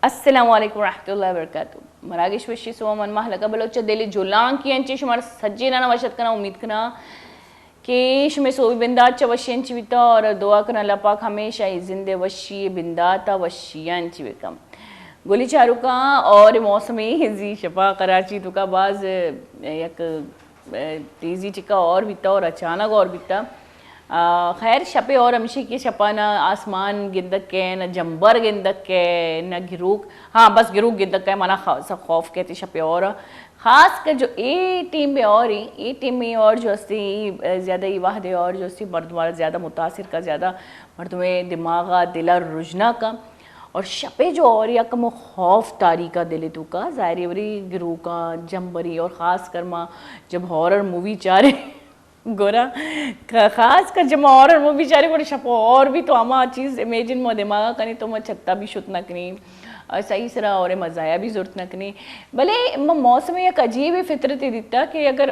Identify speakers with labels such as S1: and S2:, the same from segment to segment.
S1: अस्सलामुअलैकुम रहमतुल्लाहि व बरकातुहू मरागिश वशी सोमन महलका बलोच दिली जुलां की अंची शुमार सज्जेना वशत कना उम्मीद कना कि शुमे सोवी बिंदाच वशी अंची बिता और दुआ कना लपाक हमेशा ही जिंदे वशी बिंदाता वशी अंची बिकम गोली चारुका और मौसमी जी शपा कराची तो का बाज एक तेज़ी चिका और बिता और अचानक और बिता खैर शपे और हमेशा की शपा न आसमान गिंदक के न जंबर गिंदक के न गिरूक हाँ बस गिरूक गिंदक के माना सब खौफ कहती शपे और ख़ास कर जो ए टीम में और ए टीम में और जो अस्ती ज़्यादा ही वाहदे और जो अस्ती मर्दमार ज़्यादा मुतासिर का ज़्यादा मर्द में दिमागा दिला रुजना का और शपे जो और या कम खौफ तारी का दिले तो का ज़ाहिर वरी गिरू का जंबरी और ख़ास कर माँ जब हॉरर मूवी चारे गोरा खास कर जब और वो बेचारे को शपो और भी तो आमा चीज़ इमेजिन मो दिमाग कनी तो मैं छत्ता भी शुत नकनी सही सरा और मज़ाया भी ज़रूरत नकनी भले मौसम एक अजीब फितरती दिता कि अगर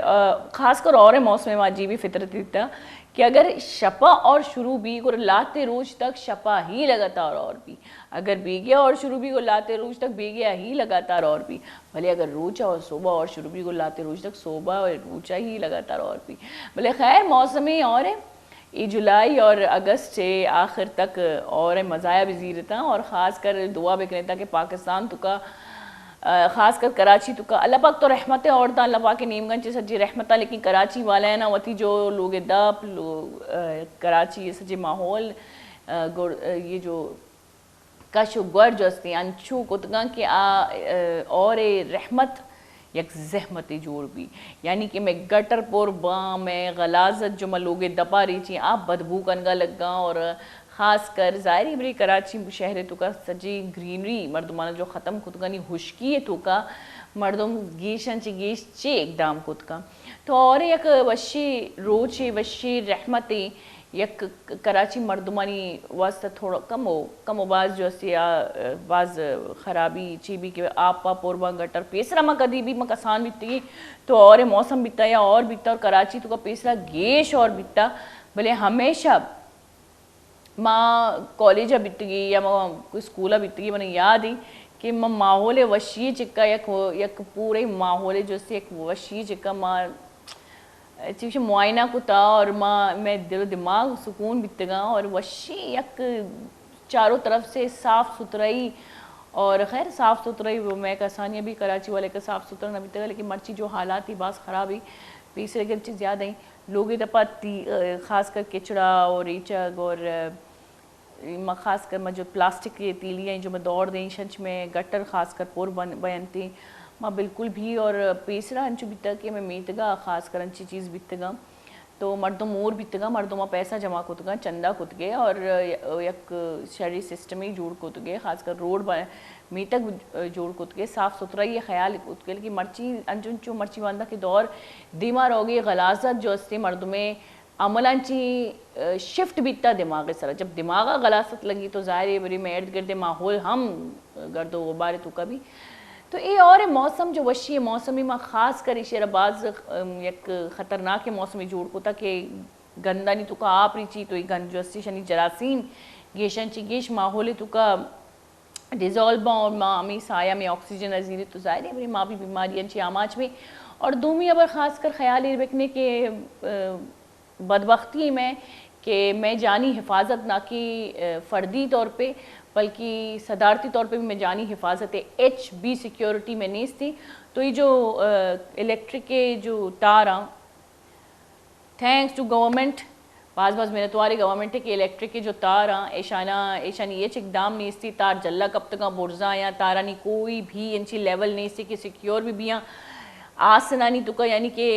S1: ख़ास कर और मौसम में अजीब फितरती दिता कि अगर शपा और शुरू भी को लाते रोज तक शपा ही लगातार और भी अगर बीगिया और शुरू भी को लाते रोज तक बीगिया ही लगातार और भी भले अगर रोचा और सोबा और शुरू भी को लाते रोज तक सोबा और रोचा ही लगातार और भी भले खैर मौसमी और है ये जुलाई और अगस्त से आखिर तक और मज़ाया भी जीरता और ख़ास कर दुआ बिकने था कि पाकिस्तान तो का ख़ास कर कराची तो का अल्लाह पाक तो रहमतें और था अल्लाह पाक के नीमगंज से सच्ची रहमत लेकिन कराची वाले हैं ना वती जो लोग दप कराची ये सच्चे माहौल ये जो कश गर जो अस्ती अंशु कुतगा कि और रहमत यक जहमत जोड़ भी यानी कि मैं गटर पोर बा में गलाजत जो मैं लोग दपा रही थी आप बदबू कनगा लगा और ख़ास कर ज़ाहिरी बरी कराची शहर तो का सजी ग्रीनरी मर्दमाना जो ख़त्म खुद का नहीं खुशकी है तो का मर्दम गेशन चे गेश चे एकदम खुद का तो और एक वशी रोचे वशी रहमती यक कराची मर्दमानी वास्ता थोड़ा कम बाज जो असी बाज ख़राबी चीबी के आपा पोरबा गटर पेसरा मा कदी भी मक आसान बीती तो और मौसम बीता या और बीता और कराची तो का पेसरा गेश और बीता भले हमेशा माँ कॉलेज बीतगी या माँ कोई स्कूल बीतगी मैंने याद ही कि माँ माहौल वशी चिक्का यक पूरे माहौल जो से एक वशी चिक्का माँ चीज़ मुआयना को था और माँ मैं दिल दिमाग सुकून बीतगा और वशी यक चारों तरफ से साफ़ सुथराई और खैर साफ़ सुथराई वो मैं आसानियाँ भी कराची वाले का साफ़ सुथरा न बीतेगा लेकिन मर्ची जो हालात थी बास ख़राब ही पीछे की चीज़ ज़्यादा ही लोग दपा ख़ास कर किचड़ा और रीचग और ख़ास कर मैं जो प्लास्टिक की तीलियाँ जो मैं दौड़ दें शंच में गटर ख़ास कर पोर बनती माँ बिल्कुल भी और पेसरा अंचु बीता कि मैं मीतगा ख़ास कर अंची चीज़ बीतगा तो मर्दों मोर बीतगा मर्दों में पैसा जमा कुतगा चंदा कुत गए और एक शहरी सिस्टम ही जोड़ कुत गए ख़ास कर रोड मी तक जोड़ कुत गए साफ़ सुथरा ये ख्याल कुत गए लेकिन मर्ची अंचुंचो मर्ची वादा के दौर दीमार हो गई गलाजत जो अस्ती मर्दों में अमलांची शिफ्ट बीतता दिमाग सर जब दिमागा गलासत लगी तो ज़ाहिर बरी में इर्द गिर्द माहौल हम गर्दो गुबारे तो कभी तो ये और मौसम जो वशी मौसमी में ख़ास कर शेरबाज एक ख़तरनाक मौसमी जोड़ को था कि गंदा नहीं तो का आप रीची तो ये गंद जो अस्सी शनि जरासीम गेशन ची गेश माहौल तो का डिज़ोल्व और माँ अमी साया में ऑक्सीजन अजीर तो ज़ाहिर है माँ भी बीमारियाँ ची आमाज में और दूमी अबर ख़ास कर ख्याल रखने के बदबख्ती में कि मैं जानी हिफाजत ना कि फ़र्दी तौर पे बल्कि सदारती तौर पे भी मैं जानी हिफाजत HB सिक्योरिटी में नहीं थी तो ये जो इलेक्ट्रिक के जो तार थैंक्स टू गवर्नमेंट बाज़ मेहनत वाली गवर्नमेंट है कि इलेक्ट्रिक के जो तार ऐशानी ये इकदाम नहीं थी तार जल्ला कब तक बुर्जा या तारा नहीं कोई भी इंची लेवल नहीं थी कि सिक्योर भी यहाँ आसनानी तुका यानी कि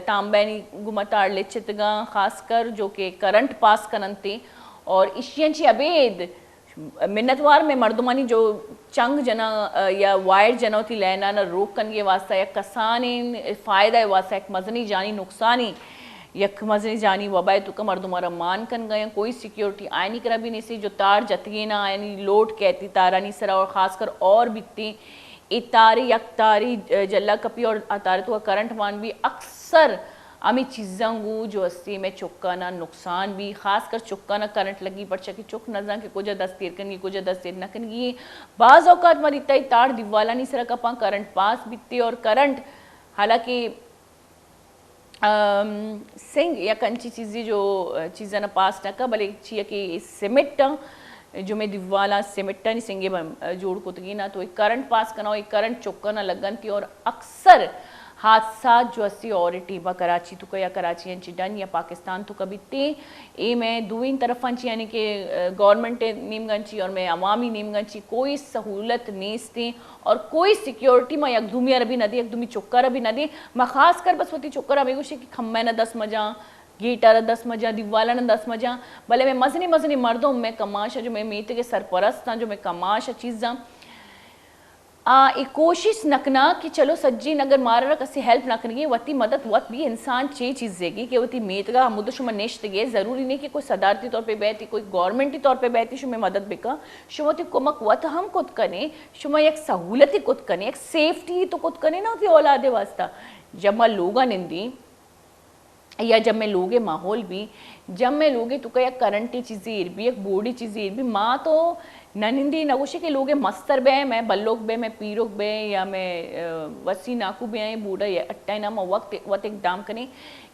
S1: तांबैनी गुमतार लेचितगा ख़ास कर जो कि करंट पास करनते और इशियंची अबेद मिन्नतवार में मर्दमानी जो चंग जना या वायर जना थी लेना न रोक कन के वास्ता या कसानी फ़ायदा वास्ता एक मजनी जानी नुकसानी यक मजनी जानी वबाए तो का मर्दमारा मान कन गए कोई सिक्योरिटी आयनी करा भी नहीं सी जो तार जतगी ना यानी लोड कहती तारानी सरा और ख़ास कर और बीतती इतारी यक तारी जल्ला कपी और तारे तो करंट मान भी अक्सर आमी चीज़ांगू जो अस्ती में चुक्काना नुकसान भी खासकर चुक्काना करंट लगी पड़ कि चुक नजा के कुछ दस देर कनगी कुछ दस देर न कनगी बाज़ औकात मरी तय तार दिवाला नहीं सर कपा करंट पास बीतते और करंट हालांकि सिंग या कंची चीज़ें जो चीज़ा न पास न का भले चाहिए कि सीमेंट जो मैं दिवाला सीमेंट नहीं सिंगे जोड़ कुतगी ना तो एक करंट पास करना एक करंट चुक्का ना लगन थी और अक्सर हादसा जो अस्सी और टीबा कराची तो या कराची यांची डन या पाकिस्तान तो कभी ते ए मैं दुइन तरफांची यानी कि गवर्नमेंट नीमगंची और मैं अवामी नीमगंची कोई सहूलत नेस्ते और कोई सिक्योरिटी में यकदूमी अरबी नदी यकदूमी चुक्कर अभी नदी मैं खास कर बस होती चुक्कर अभी कुछ कि खम्मे न 10 मजा गीटर 10 मजा दिवाला न 10 मजा भले मैं मजनी मजनी मर्दों में कमाशा जो मैं मीत के सरपरस्त था जो मैं कमाशा चीज़ा एक कोशिश नकना कि चलो सज्जी नगर मारा कसी हेल्प न करेंगे वती मदद वत भी इंसान चे चीज़ देगी कि वती मेतगा हम शुमा नेश्त गे ज़रूरी नहीं कि कोई सदारती तौर पे बैठी कोई गवर्नमेंटी तौर पे बैठी शुमे मदद बिका शुमती कुमक वत हम कुद कने शुमा एक सहूलती कुद कने एक सेफ्टी तो कुद कने ना होती औलादे वास्ता जब मैं लोगा निंदी या जब मैं लोगे माहौल भी जब मैं लोगे तो क्या करंटी चीज़ें भी एक बोर्डी चीज़ें भी माँ तो ननिंदी नगोशी के लोगे मस्तर बे मैं बल्लोक बे मैं पीरोक बे या मैं वसी नाकू बे आए बूढ़ा या अट्टा ना मैं वक्त एक दाम करें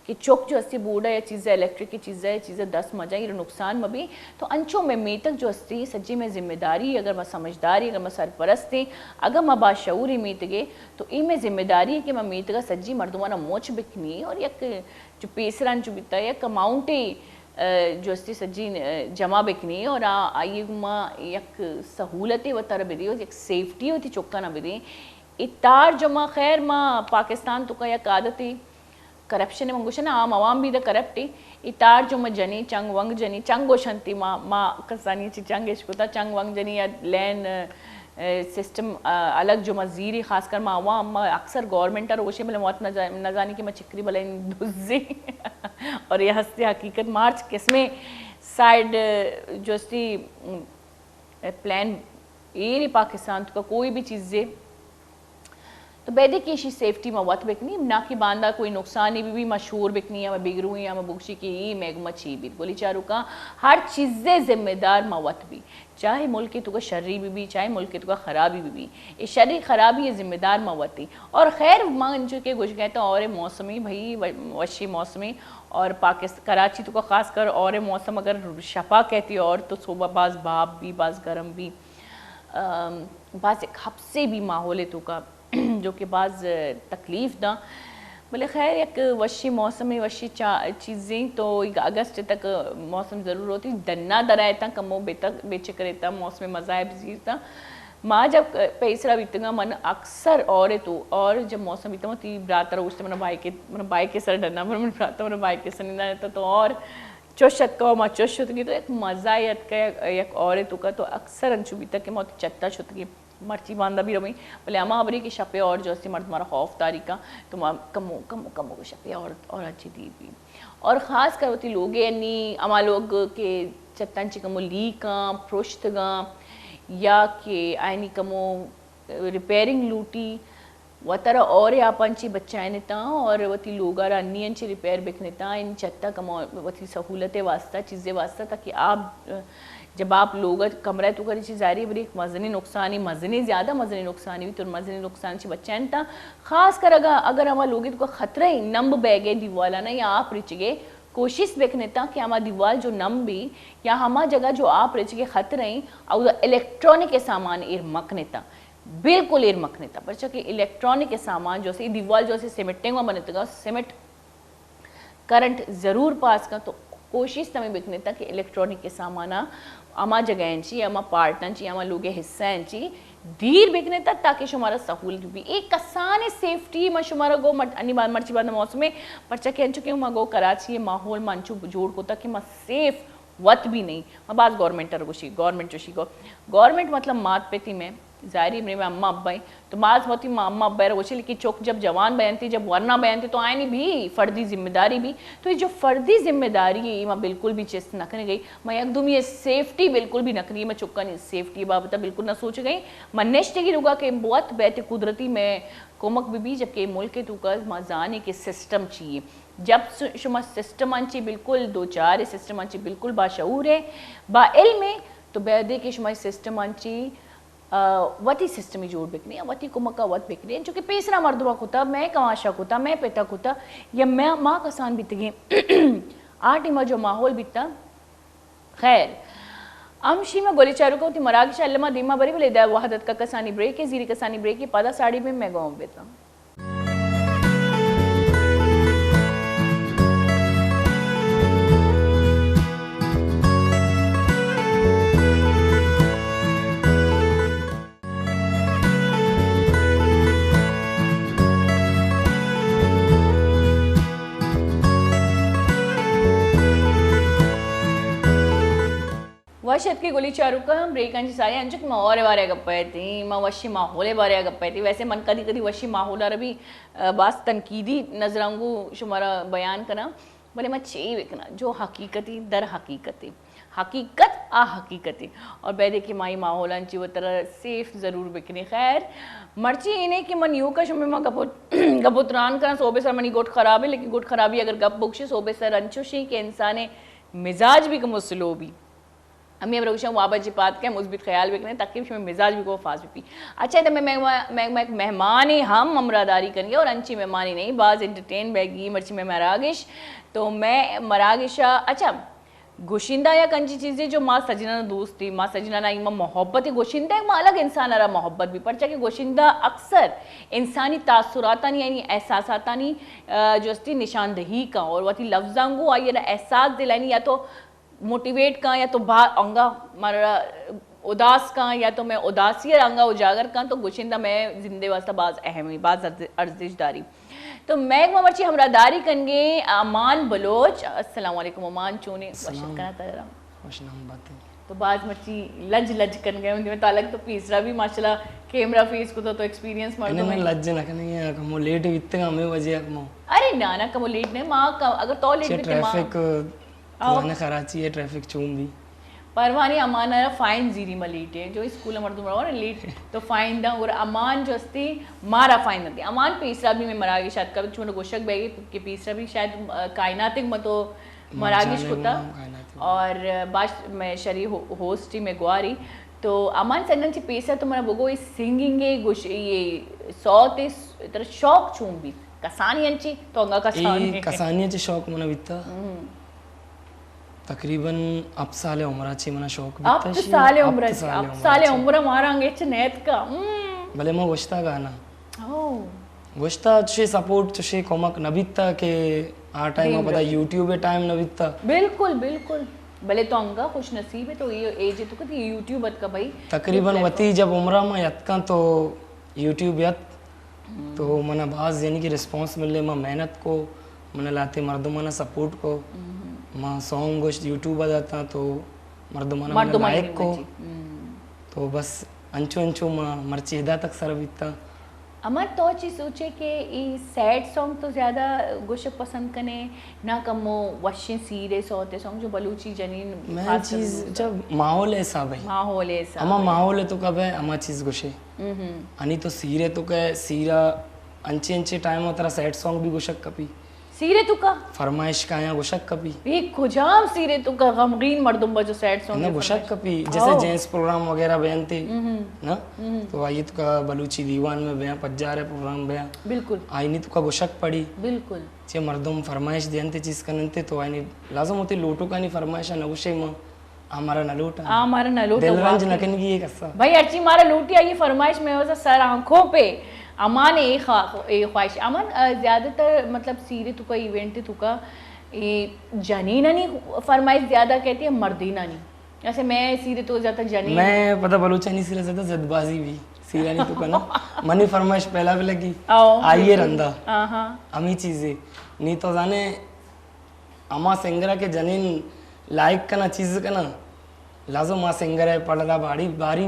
S1: कि चौक जो अस्सी बूढ़ा या चीज़ें इलेक्ट्रिक की चीज़ें 10 मजा ये नुकसान में भी तो अंचों में मेतक जो अस्ती सच्ची में जिम्मेदारी अगर मैं समझदारी अगर मैं सरपरस्त थी अगर मैं बाशऊरी मीत गए तो ई में जिम्मेदारी है कि मैं मीत का सज्जी मर्दुमाना मोच बिकनी और एक जो पेसरान जो बिता या कमाउंटे जो अस्ती सज्जी जमा बिकनी और आइए माँ एक सहूलतें व तरह बिदी एक सेफ्टी होती चुक्का ना बिदी इतार जो माँ खैर माँ पाकिस्तान तो का एक आदती करप्शन मंगुशन आम आवाम भी द करप्टी इतार जो मैं जनी चंग वंग जनी चंगो शंती माँ कसानी ची चंग इश्कुता चंग वंग जनी या लैन सिस्टम अलग जो मजीरी खासकर माँ आवाम अक्सर गवर्नमेंट और ओशे मतलब मौत न जाने की मैं चिकरी भले दुजी और यह हस्ते हकीकत मार्च किसमें साइड जो सी प्लान ये पाकिस्तान का कोई भी चीज़ें तो बेदे की सेफ्टी में वत बिकनी ना कि बांदा कोई नुकसान भी मशहूर बिकनी या मैं बिगरू या मैं बुगशी की मैग मची भी बोली चारू का हर चीज़ें जिम्मेदार मवत भी चाहे मुल्क की तुका शर्री भी चाहे मुल्क की तुका ख़राबी भी ये शर्री ख़राबी ये जिम्मेदार मवती और खैर मान जो के कुछ कहते हैं और मौसमी भाई वशी मौसमी और पाकिस्तान कराची तो का ख़ास कर और मौसम अगर शफा कहती और तो सुबह बाज़ भाप भी बाज़ गर्म भी बाज़ एक हफ्से भी माहौल तो का जो कि बाज़ तकलीफ़ दा बोले खैर एक वशी मौसम वशी चीज़ें तो अगस्त तक मौसम ज़रूर होती दन्ना दरायता कमो बेतक बेचक रहता मौसम मज़ा बीता माँ जब पैसरा बीतगा मन अक्सर और तो और जब मौसम बीता होती बरातर उससे मन बाइक के सर डरना मन बराता मन बाइक के सर नहीं रहता तो और चोशत का माँ चोशत की तो एक मज़ा का एक और तो का तो अक्सर अंशु बीता के मौत चत्ता छुतगी मर्ची बांधा भी रही बोले अमा अबरी की शपे और जो मर्द तुम्हारा खौफ तारी का तुम कमो कमो कमो को शपे और अच्छी दी भी और ख़ास कर होती लोग यानी अमा लोग के चत्तांची कमो ली का प्रोश्त गा या के आयनी कमो रिपेयरिंग लूटी व तरह और यापंची बच्चाएता और वती लोग अन्नी रिपेयर बिकनेता इन चत्ता कमो वती सहूलतें वास्ता चीज़ें वास्ता ताकि आप जब आप लोग कमरा तो करी चीज़ आ रही बड़ी मजनी नुकसानी मजनी ज़्यादा मजनी नुकसानी भी तो मजनी नुकसान से बच्चन था खास कर अगर हमारे लोग तो खतरा ही नंब बैगे दीवाला ना या आप रिच गए कोशिश देखने था कि हमारा दीवार जो नम भी या हमारा जगह जो आप रिच गए खतरा ही और इलेक्ट्रॉनिक के सामान एर मकने था बिल्कुल एर मकने था पर कि इलेक्ट्रॉनिक के सामान जो से दीवार जो से सीमेंटेंग बने था सीमेंट करंट ज़रूर पास का तो कोशिश तमें बिकने था कि इलेक्ट्रॉनिक के सामान अमा जगह अमा पार्टन अमा लोग हिस्सा धीर बिकने तक ताकि शुमारा सहूलत भी एक कसाने सेफ्टी में शुमारा गो अन्नी बार मर्ची बाद मौसम में पर्चा के अंचु के गो कराची माहौल मंचू जोड़ को ताकि मैं सेफ वत भी नहीं मैं बात गवर्नमेंट गवर्नमेंट जोशी गवर्नमेंट मतलब मात पेती में जारी मेरे में अम्मा अब्बाई तो माज होती अम्मा अब्बाई रोचे लेकिन चौक जब जवान बयान थी जब वरना बयान थी तो आए नहीं भी फर्दी जिम्मेदारी भी तो ये जो फर्दी जिम्मेदारी है मैं बिल्कुल भी चेस्ट न करने गई मैं एकदम ये सेफ्टी बिल्कुल भी न करी मैं चुक्का नहीं सेफ्टी बाबत बिल्कुल ना सोच गई मैं नेक्स्ट की रुका के बहुत बेहतर कुदरती में कोमक भी जबकि मुल्क के तुका मजाने के सिस्टम चाहिए जब शुमा सिस्टमांची बिल्कुल दो चार सिस्टमांची बिल्कुल बाशऊर है बा इल्म है तो बेदे के शुमा सिस्टमांची वती सिस्टमी जोड़ बिकनी है वती कुमका वत बिकनी है जो कि पेसरा मर्दवा कुता मैं कमाशा कुता मैं पेता कुता या मैं माँ कसान बीतगे आटिमा जो माहौल बीता खैर अमशी में गोली चारू को मरागी अल्लमा दीमा बरी बले दा वहदत का कसानी ब्रेक है जीरी कसानी ब्रेक की पदा साड़ी में मैं गाँव बेता वशत की गोली चारू का ब्रेक अंजी सारी अंजुक माँ और बारे गप्पे थी माँ वशी माहौले बारे गप्पे थी वैसे मन कदी कदी वशी माहौल रभी बास तनकीदी नजरांगू शुमारा बयान करना बोले मैं चे विकना जो हकीकती दर हकीकती हकीकत आ हकीकती और बैदे की माई माहौल अंची वो तरह सेफ ज़रूर बिकनी खैर मर्ची इन्हें कि मन यूँ का शुमे माँ गपुत्रान करना सोबे सर मनी गोट खराब है लेकिन गोट खराबी अगर गप बुक्शे सोबे सर अंचुशी के इंसान मिजाज भी कमुसलो भी अम्मी अब रोशा वाबा जी बात के मुस्बित ख्याल भी करें ताकि उसमें मिजाज भी को फास भी अच्छा तो मैं मेहमान ही हम अमरादारी करेंगे और अंची मेहमानी नहीं बाज एंटरटेन बैगी मर्ची में मरागिश तो मैं मरागिशा अच्छा गोशिंदा या कंची चीज़ें जो माँ सजना दोस्त थी माँ सजना ना इमा मोहब्बत ही गोशिंदा एक माँ अलग इंसान आ मोहब्बत भी पर चाहे गोशिंदा अक्सर इंसानी तासुराता नहीं यानी एहसासाता नहीं जो अस्ती निशानदही का और वही लफ्जांगू आई ना एहसास दिलानी या तो मोटिवेट का या तो बाहर अंगा मारा उदास का या तो मैं उदासी अंगा उजागर का तो गोशिंदा मैं जिंदे वास्ता बाज अहम हुई बाज अर्जिशदारी तो मैं मर्ची हमरादारी करेंगे अमान बलोच अस्सलाम वालेकुम अमान चूने वशत करना तेरा तो बाज मर्ची लज लज कर गए उनमें तालक तो तीसरा भी माशाल्लाह कैमरा फेस को तो एक्सपीरियंस मर्दों में
S2: लज ना कने कमो लेट इतने हमें वजह कमो
S1: अरे ना ना कमो लेट नहीं मां अगर तो लेट भी
S2: ट्रैफिक तो कराची है ट्रैफिक चूम भी
S1: परवानी अमान आरा फाइन जीरी मलीट है जो स्कूल मर्दों में और लेट तो फाइन दा और अमान जो अस्ती मारा फाइन दे अमान पीसरा भी मैं मरागी शायद कब छोड़ गोशक बैगे के पीसरा भी शायद कायनातिक मतो मरागिश होता और बाश मैं शरी होस्ट ही में ग्वारी तो अमान सन्नन ची पेसा तो मरा बगो इस सिंगिंग ये सौत इस तरह शौक चूम भी कसानी अंची तो अंगा
S2: कसानी अंची शौक मना बिता तकरीबन अब साले उम्र ची मना शौक बिता
S1: अब साले उम्र मारा अंगे च नेत का
S2: भले मैं वश्ता गाना वश्ता तुझे सपोर्ट तुझे कोमक नबिता के आ टाइम पता यूट्यूब टाइम नबिता
S1: बिल्कुल बिल्कुल भले तो अंगा खुश नसीब है तो ये एज तो कती यूट्यूब का भाई
S2: तकरीबन वती जब उम्र में यत का तो यूट्यूब यत तो मना बाज यानी कि रिस्पांस मिले मैं मेहनत को मना लाते मर्दों मना सपोर्ट को माँ सॉन्ग गोश्त यूट्यूब आ जाता तो मर्दों मना लाइक को तो बस अंचो अंचो माँ मर्ची हिदा तक सर बीतता
S1: अमर तो चीज सोचे कि ये सैड सॉन्ग तो ज़्यादा गोशक पसंद कने ना कमो वशी सीरियस होते सॉन्ग जो बलूची जनीन
S2: मैं चीज़ जब माहौल ऐसा भाई
S1: माहौल ऐसा
S2: अमा माहौल है तो कब है अमा चीज़ गोशे अनि तो सीरे तो कह सीरा अंचे अंचे टाइम होता सैड सॉन्ग भी गोशक कभी
S1: सीरे तु का
S2: फरमाइश का या गोशक कभी
S1: एक खुजाम सीरे तु का गमगीन मर्दुम बजो सैड सॉन्ग
S2: ना गोशक कभी जैसे जेंट्स प्रोग्राम वगैरह बयान थे ना तो आई तो का बलूची दीवान में बयान पज्जा रहे प्रोग्राम बयान
S1: बिल्कुल
S2: आई नहीं तो का गोशक पड़ी
S1: बिल्कुल
S2: जे मर्दुम फरमाइश देनते चीज करनते तो आई नहीं लाजम होती लोटो का नहीं फरमाइश ना उसे में हमारा न लोटा दिल रंज नकन की एक ऐसा
S1: भाई अर्ची मारा लूटिया ये फरमाइश में वैसा सर आंखों पे अमान एक ख्वाहिश अमान ज़्यादातर मतलब सीरे तुका इवेंट तुका ये जनीना नहीं फरमाइश ज़्यादा कहती है मर्दीना नहीं जैसे मैं सीरे तो ज़्यादा जनी
S2: मैं पता बलूचा नहीं सीरे ज़्यादा जदबाजी भी सीरा नहीं तुका ना मनी फरमाइश पहला भी लगी आइए रंदा अमी चीज़ें नहीं तो जाने अमा सिंगरा के जनीन लाइक करना चीज़ करना लाजो माँ सिंगर है पढ़ला भारी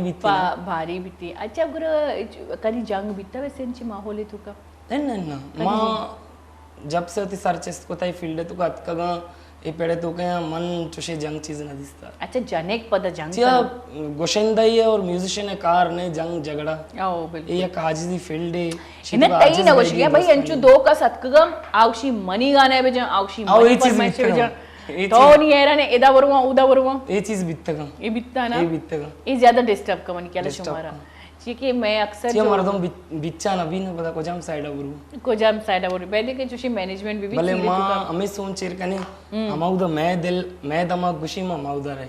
S2: बीती
S1: अच्छा गुरु करी जंग बीता वैसे इंची माहौल है तुका
S2: नहीं माँ जब से होती सर्चेस को ताई फील्ड है तुका कगा ए पेड़े तो क्या मन चुशे जंग चीज ना दिसता
S1: अच्छा जनेक पद जंग
S2: चिया गोशेंदा ही है और म्यूजिशियन है कार ने जंग झगड़ा
S1: ओ बिल्कुल
S2: ये काजी दी फील्ड है
S1: इन्हें तई ना गोशिया भाई अंचु दो का सत्कगम आउशी मनी गाने बे जं आउशी
S2: आओ,
S1: मनी
S2: ये चीज
S1: परमेश्वर
S2: बित्तगम।
S1: जं
S2: ये
S1: तो नहीं है ने एदा बरुवा उदा बरुवा
S2: ये चीज बित्तगा
S1: ये बित्ता ना
S2: ये बित्तगा
S1: ये ज्यादा डिस्टर्ब कमन क्या
S2: Disturb
S1: शुमारा क्योंकि मैं अक्सर
S2: चिया मर्दम बिच्चा ना भी ना पता को जाम साइड अबरू
S1: को जम साइड और बेदे के चुशी मैनेजमेंट भी
S2: भले
S1: चीरे
S2: मां
S1: तुका
S2: हमें सोच चेर कने हमाउदा मैं दिल मैं दमाग गुशी में हमाउदा रहे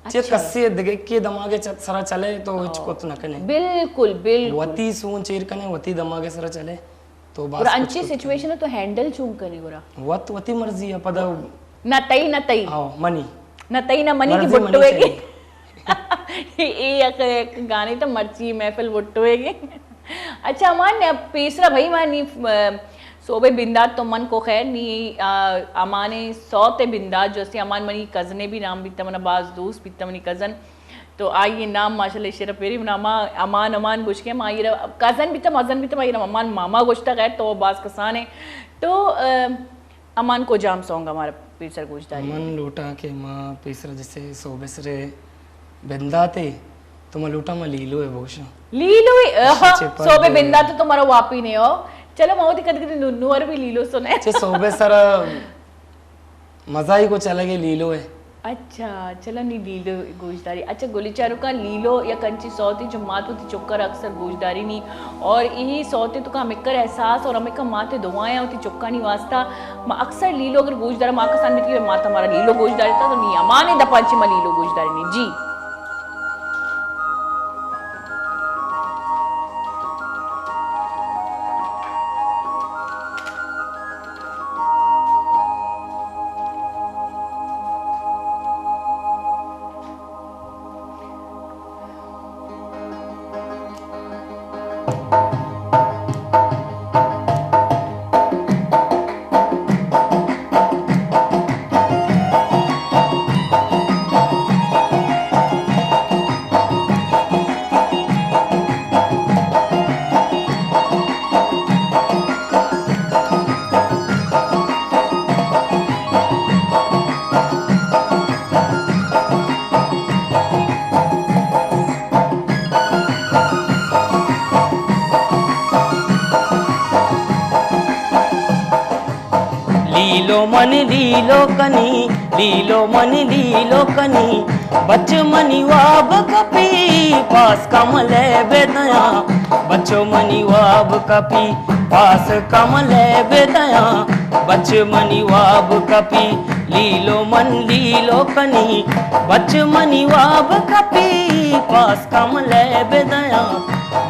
S2: चिया कस्से दगे के दमागे सरा चले तो हिच को तो न कने
S1: बिल्कुल बिल्कुल
S2: वती सोच चेर कने वती दमागे सरा चले तो
S1: और
S2: बस
S1: अंची सिचुएशन तो हैंडल चूम करी गोरा
S2: वती मर्जी है पदा
S1: ना तई
S2: आओ मनी
S1: ना तई ना मनी की
S2: मर्जी मनी
S1: बुट्टुएगी एक गाने तो मर्ची महफिल बुट्टुएगी अच्छा अमान पेसरा भाई मानी सोबे बिंदात तो मन को खैर नी अमाने सौते बिंदात जो से अमान मनी कजने भी नाम बीता मना बाज दोस्त बीता मनी कजन तो आइए नाम माशाल्लाह शेरा पेरी नामा अमान अमान गुश के माई कजन बीता मजन बीता माई अमान मामा गुश्ता खैर तो बाज कसान है तो अमान को जाम सॉन्ग हमारा पेसर गुश्ता
S2: मन लोटा के माँ पेसरा जैसे सोबेसरे बिंदाते तो मैं लोटा में लीलो है बोशा
S1: लीलो
S2: चिपक
S1: सोबे
S2: गए।
S1: बिंदा तो तुम्हारा वापी नहीं हो चलो माओ कद कद नुन्नू और भी लीलो सुने
S2: चे सोबेसरा मजा ही को चला गया लीलो है
S1: अच्छा चलो नहीं लीलो गोशदारी अच्छा गोलीचारू का लीलो या कंची सौती जो मातुती चुक्कर अक्सर गोशदारी नहीं और यही सौते तो का मिक्कर एहसास और हमें का माते दुआएं होती चुक्का नहीं वास्ता अक्सर लीलो अगर गोशदार माँ का सामने की माता हमारा लीलो गोशदारी था तो नहीं अमाने दपांची मा लीलो गोशदारी नहीं जी
S2: लीलो मन लीलो कनी लीलो मन लीलो कनी बच्चो मनी वाब कपी पास कमले बेदया बच्चो मनी वाब कपी पास कमले बेदया बच्चो मनी वाब कपी लीलो मन लीलो कनी बच्चो मनी वाब कपी पास कमले बेदया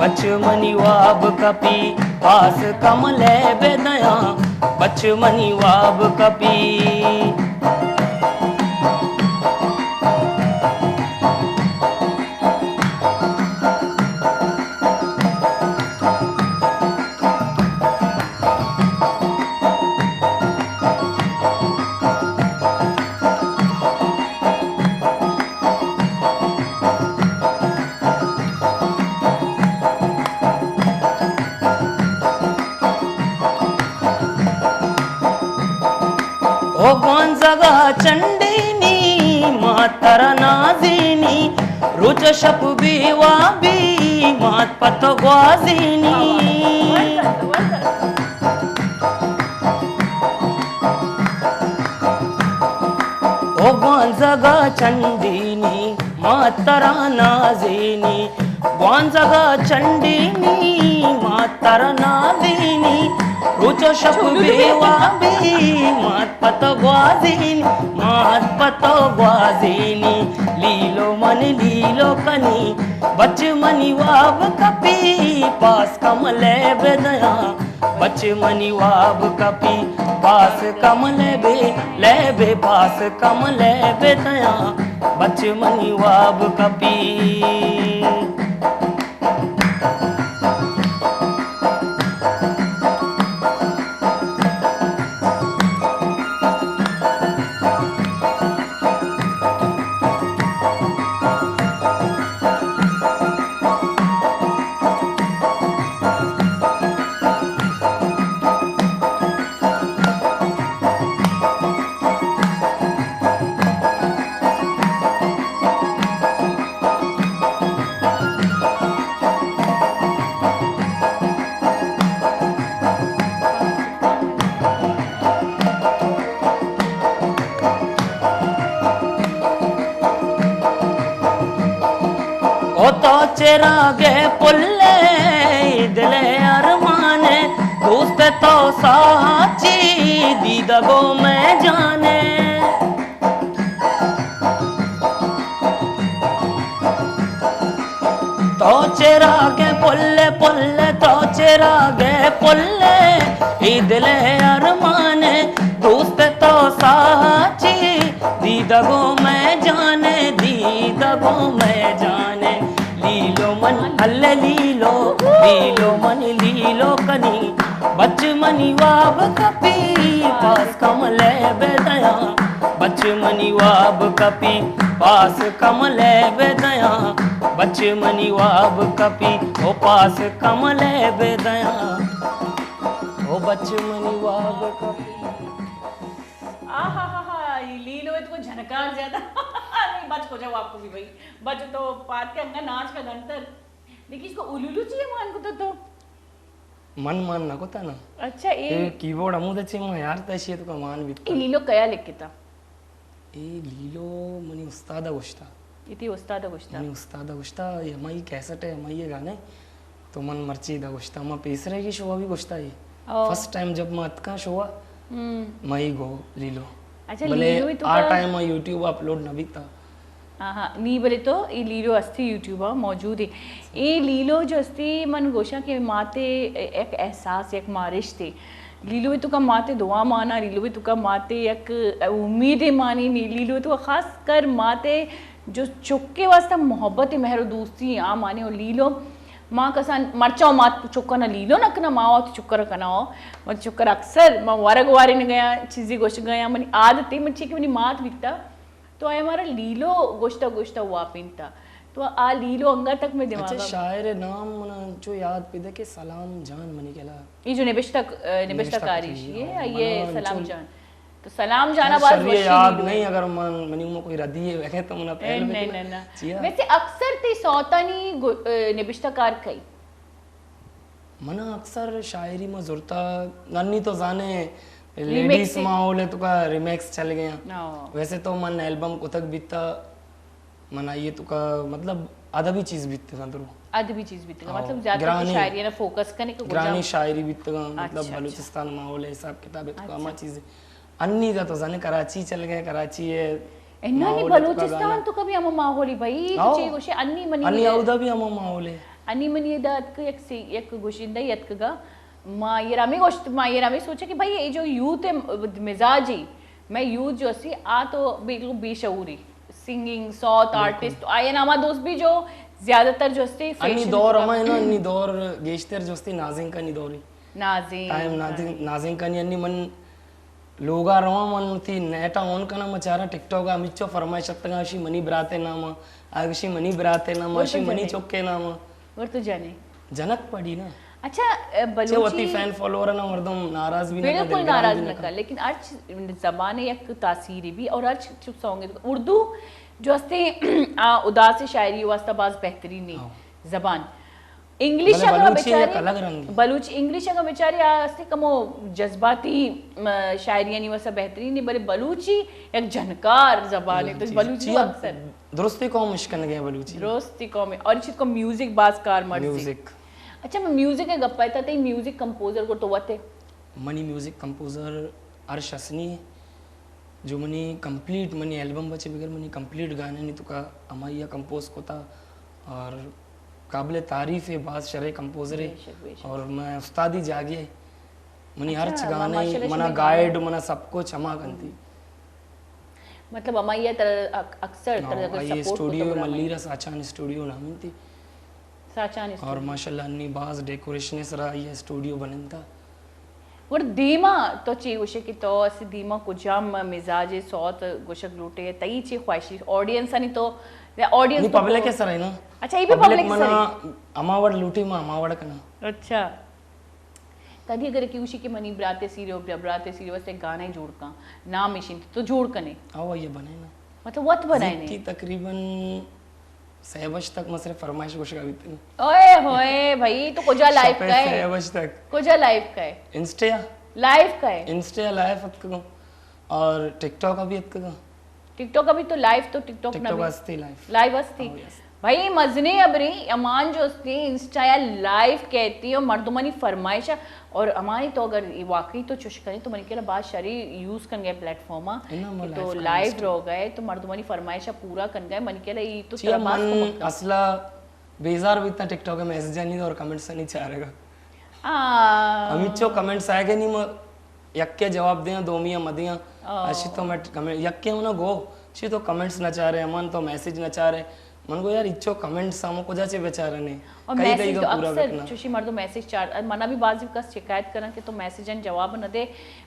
S2: बच्चो मनी वाब कपी पास कमले बेदया बच्चो मनी वाब कपी ओ कौन जगह चंडीनी मातर नाजीनी रुच शप बीवा बी मात पत ग्वाजीनी ओ कौन जगह चंडीनी मातर नाजीनी कौन जगह चंडीनी मातर नाजीनी रुच शप बीवा बी मात पत ग्वाजीनी लीलो मन लीलो कनी बच मनी वाब कपी पास कमले बेदया बच मनी वाब कपी पास कमले बे पास कमले बेदया बच मनी वाब कपी चिरागे पुल्ले दिले अरमाने दोस्त तो साची दीदगो मैं जाने तो चिरागे पुल्ले पुल्ले तो चिरागे पुल्ले दिले अरमाने दोस्त तो साची दीदगो मैं जाने दीदगो मैं जाने लीलो मन अल्ले लीलो मन लीलो कनी बच मनी वाब कपी पास कमले बेदया बच मनी वाब कपी पास कमले बेदया बच मनी वाब कपी ओ पास कमले बेदया ओ बच मनी वाब कपी
S1: ये लीलो है तो झनकार ज्यादा नहीं बच को जाओ आपको भी भाई बच तो पात के अंगा नाच का गंतर देखिए इसको उलुलू चाहिए मान को तो
S2: मन नको था ना
S1: अच्छा
S2: ए कीबोर्ड अमू दे छे यार तशी तो मान बित
S1: ये लीलो कया लिखता
S2: ए लीलो मनी उस्ताद गोष्टा
S1: इति उस्ताद गोष्टा
S2: मनी उस्ताद गोष्टा यमई कैसेट है यमई गाने तो मन मर्ची दा गोष्टा म पेसरे की शो भी गोष्टा है फर्स्ट टाइम जब मैं अतका शो मई गो लीलो
S1: अच्छा
S2: भले
S1: लीलो ही तो
S2: आ टाइम यूट्यूब अपलोड न भी था
S1: हाँ नी बोले तो ये लीलो अस्ति यूट्यूब मौजूद है ये लीलो जो अस्ति मन गोशा के माते एक एहसास एक मारिश थे लीलो तो का माते दुआ माना लीलो तो का माते एक उम्मीद मानी नी लीलो तो खास कर माते जो चुक्के वास्ता मोहब्बत मेहरो दोस्ती आ माने और लीलो माँ कसान मरचाओ मात चुक्का ना लीलो ना कना माँ तो चुक्कर कना हो मत चुक्कर अक्सर माँ वारग वारे ने गया चीज़ी गोश्त गया मनी आदत है मच्छी की मनी मात बिकता तो आए हमारा लीलो गोश्ता गोश्ता हुआ पिनता तो आ लीलो अंगा तक में दिमाग
S2: अच्छा शायर नाम मना जो याद पिदे के सलाम जान मनी केला
S1: ये जो निबिश्ता कारी है ये सलाम जान तो सलाम जाना बात
S2: शर्य याद नहीं अगर मन मनी में कोई रदी है तो मना पहले
S1: नहीं वैसे अक्सर ती सौतानी निबिश्ताकार कई
S2: मना अक्सर शायरी में जुरता नन्नी तो जाने लेडीज माहौल तो का रिमेक्स चल गया वैसे तो मन एल्बम को तक बीतता मना ये तो का मतलब अदबी चीज बीतते संतरो
S1: अदबी चीज बीतते मतलब ज्यादा शायरी ना फोकस करने को
S2: ग्रानी शायरी बीतते मतलब बलूचिस्तान माहौल है हिसाब किताब तो अमा चीज अन्नी का तो जाने कराची चल गए कराची है
S1: अन्नी बलूचिस्तान तो कभी हम माहौल ही भाई तुझे गोशे अन्नी मनी
S2: अन्नी औदा भी हम माहौल है
S1: अन्नी मनी दात के एक गोशिंदा यत का माँ ये रामी गोश्त माँ ये रामी सोचे कि भाई ये जो यूथ है मिजाजी मैं यूथ जो सी आ तो बिल्कुल बेशऊरी सिंगिंग सॉट आर्टिस्ट आये नामा दोस्त भी जो ज्यादातर जो सी
S2: अन्नी दौर अमा है ना अन्नी दौर गेश्तर जो सी नाजिंग का नी दौरी
S1: नाजिंग
S2: टाइम नाजिंग का नी अन्नी मन लोगा रवा मन थी नेटा ऑन करना मचारा टिकटॉक अमिचो फरमाइश तक अशी मनी ब्राते नामा आगशी मनी ब्राते नामा अशी मनी चौके नामा
S1: और तो जाने
S2: जनक पड़ी ना
S1: अच्छा बलूची
S2: फैन फॉलोअर ना मर्दम नाराज भी
S1: बिल्कुल नाराज न कर लेकिन अर्च जबाने एक तासीरी भी और अर्च चुप सॉन्ग उर्दू जो हस्ते उदास शायरी वास्ता बाज बेहतरीन नहीं जबान इंग्लिश का बेचारे बलूच इंग्लिश का बेचारे आस्ते कमो जज्बाती शायरी नहीं वैसा बेहतरीन नहीं बड़े बलूची एक झनकार जबान है तो बलूची अक्सर
S2: दुरुस्ती कौम इश्कन गए बलूची
S1: दुरुस्ती कौम और इसी को म्यूजिक बासकार मर्जी
S2: म्यूजिक
S1: अच्छा मैं म्यूजिक के गप्पा था ते म्यूजिक कंपोजर को तो वते
S2: मनी म्यूजिक कंपोजर अर्श हसनी जो मनी कंप्लीट मनी एल्बम बचे बगैर मनी कंप्लीट गाने नहीं तो का अमाइया कंपोज को था और काबिल तारीफ है बात शरे कंपोजर है और मैं उस्तादी जागे मनी हर गाने मना गाइड मना सब कुछ अमा करती
S1: मतलब अमाइया अक्सर तरह
S2: ये स्टूडियो मल्लीरा साचान स्टूडियो नाम थी
S1: साचान
S2: और माशाल्लाह अन्नी बाज डेकोरेशन सरा ये स्टूडियो बनन था
S1: और दीमा तो ची उशे की तो ऐसे दीमा को जाम मिजाज सौत गोशक लूटे तई ची ख्वाहिशी ऑडियंस नहीं तो ऑडियंस
S2: नहीं पब्लिक के सर है ना
S1: अच्छा ये भी पब्लिक
S2: मना अमावड़ लूटी मा अमावड़ कना
S1: अच्छा कभी अगर की उशी के मनी ब्राते सीरियो वैसे गाने जोड़ का नाम मिशन तो जोड़ कने
S2: आओ ये बने ना
S1: मतलब वत बनाए ने
S2: की तकरीबन 6 बजे तक मसरे फरमाइश कुछ का बीते
S1: ओए होए भाई तो कोजा लाइव का है
S2: 6 बजे तक
S1: कोजा लाइव का है
S2: इंस्टा
S1: लाइव का है
S2: इंस्टा लाइव अतक और टिकटॉक अभी अतक
S1: टिकटॉक अभी तो लाइव तो टिकटॉक ना
S2: टिकटॉक अस्ती
S1: लाइव अस्ती भाई मजने अबरी अमान जो उसने इंस्टा या लाइव कहती और मर्दुमनी फरमाइश और अमानी तो अगर वाकई तो चुश करें तो मन के बाद शरी यूज कर गए प्लेटफॉर्म तो लाइव रो गए तो मर्दुमनी फरमाइश पूरा कर गए मन के लिए तो
S2: चिया मन असला बेजार भी इतना टिकटॉक में मैसेज नहीं और कमेंट्स नहीं चाहेगा अमित चो कमेंट्स आएगा नहीं मैं यक्के जवाब दिया दो मियां मदिया अच्छी तो मैं कमेंट यक्के हूं ना गो अच्छी तो कमेंट्स न चाह रहे मन तो मैसेज न चाह रहे मन को यार इच्छो कमेंट सामो को जाचे बेचारा ने
S1: और मैसेज तो अक्सर चुशी मर्दो मैसेज चार मना भी बाजी का शिकायत करना कि तो मैसेज अन जवाब न दे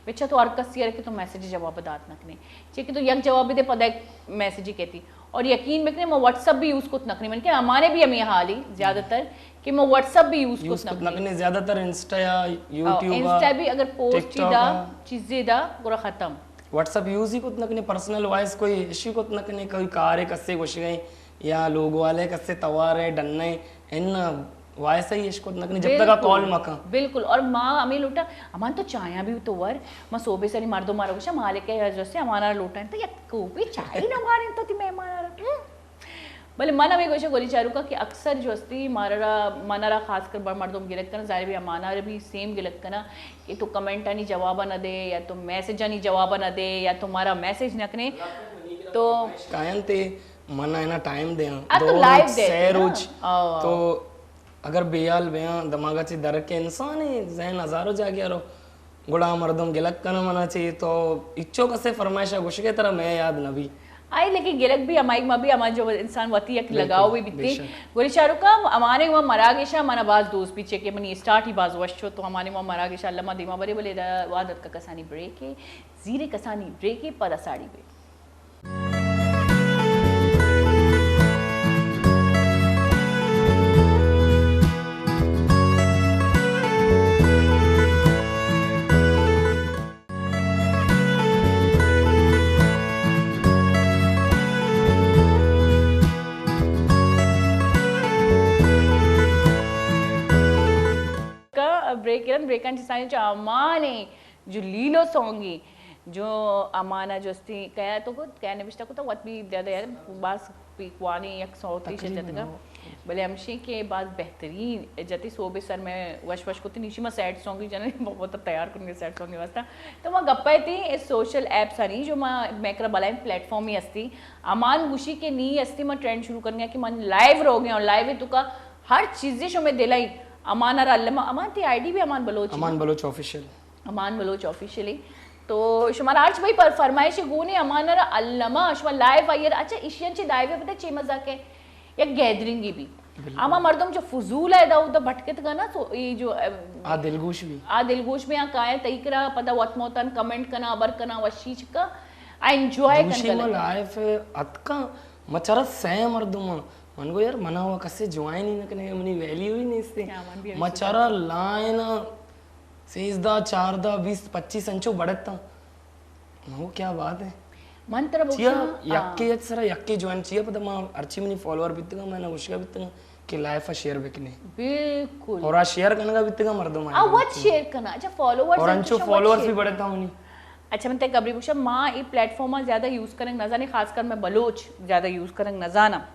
S1: बेचा तो अरकस यार कि तो मैसेज जवाब दात नकने चे कि तो यक जवाब भी दे पदा मैसेज ही कहती और यकीन में कि मैं व्हाट्सएप भी यूज कुछ नकने मन के हमारे भी हम हाल ही ज्यादातर कि मैं व्हाट्सएप भी यूज कुछ
S2: नकने ज्यादातर इंस्टा या यूट्यूब
S1: इंस्टा भी अगर पोस्ट दा चीजें दा पूरा खत्म
S2: व्हाट्सएप यूज ही कुछ नकने पर्सनल वॉइस कोई इश्यू कुछ नकने कोई कार है कस्से कुछ गई या लोग वाले कस्से तवार है डन्ने इन वॉइस ही इसको नकने जब तक कॉल मका
S1: बिल्कुल और मां हमें लूटा अमान तो चाया भी तो वर मां सोबे सरी मार दो मारो कुछ माले के जैसे हमारा लूटा तो या को भी चाय ना मारे तो ती मेहमान भले मन में कुछ गोली चारू का कि अक्सर जो अस्ती मारा मनारा खास कर बड़ मर्दों गिलक करना जाहिर भी अमाना भी सेम गिलक करना कि तो कमेंट नहीं जवाब न दे या तो मैसेज नहीं जवाब न दे या तुम्हारा मैसेज नकने तो
S2: कायन ते मन है ना टाइम दे
S1: तो लाइव दे
S2: तो अगर बेयाल बेया दिमागाची दर के इंसान है जहन हजारों जागे रो गुड़ा मर्दम गिलक करना मना चाहिए तो इच्छो कसे फरमाइशा गुश के तरह मैं याद नबी
S1: आई लेकिन गिरक भी अमाइक में भी अमा जो इंसान वती एक लगाओ भी बित्ती गोली शाहरुख का हमारे वहाँ मरागेशा मना बाज दोस्त पीछे के मनी स्टार्ट ही बाज वशो तो हमारे वहाँ मरागेशा लम्मा दिमा बरे बोले वादत का कसानी ब्रेक है जीरे कसानी ब्रेक है पदा साड़ी पे ब्रेक अमाने जो लीलो सॉन्गी जो अमाना जो स्ती कया तो को क्या निविष्टा को तो वत भी ज्यादा यार बास पीकवानी एक सौती से जतगा भले हमशी के बाद बेहतरीन जति सोबे सर में वश वश को ती नीची में सैड सॉन्ग ही जने बहुत तैयार करने सैड सॉन्ग वास्ता तो मैं गप्पा थी इस सोशल ऐप सारी जो मैं मैकरा बलाइन प्लेटफॉर्म ही अस्ती अमान गुशी के नी अस्ती मैं ट्रेंड शुरू कर गया कि मन लाइव रो गया और लाइव ही तुका हर चीजें शो में दिलाई अमान अल्लमा अमान ती आईडी भी अमान बलोच ऑफिशियली तो शुमार आज भाई पर फरमाइश गोने अमान अल्लमा शुमा लाइव आयर अच्छा इशियन ची दाइवे पता चे मजा के या गैदरिंग भी आमा मर्दम जो फजूल है दाऊद भटकत का ना तो ये जो
S2: आ दिलगोश में काया तईकरा पता वत मोतन कमेंट करना अबर करना वशीच का आई एंजॉय करना लाइव अतका मचरत सह मर्दम मन को यार मना हुआ कसे ज्वाइन ही न करने मनी वैल्यू ही नहीं इससे मचारा लाइन सेजदा चारदा 20-25 अंचो बढ़ता वो क्या बात है
S1: मन तरह
S2: चिया यक्के यत सरा यक्के ज्वाइन चिया पता मां अर्ची मनी फॉलोअर बितगा मैंने उसका बितगा कि लाइफ शेयर बेकने
S1: बिल्कुल
S2: और आ शेयर करने का बितगा मर्दो
S1: आ व्हाट शेयर करना अच्छा फॉलोअर्स
S2: और अंचो फॉलोअर्स भी बढ़ता हूं
S1: अच्छा मैं ते कबरी पूछा मां ये प्लेटफॉर्म ज्यादा यूज करें न जाने खासकर मैं बलोच ज्यादा यूज करें न जाना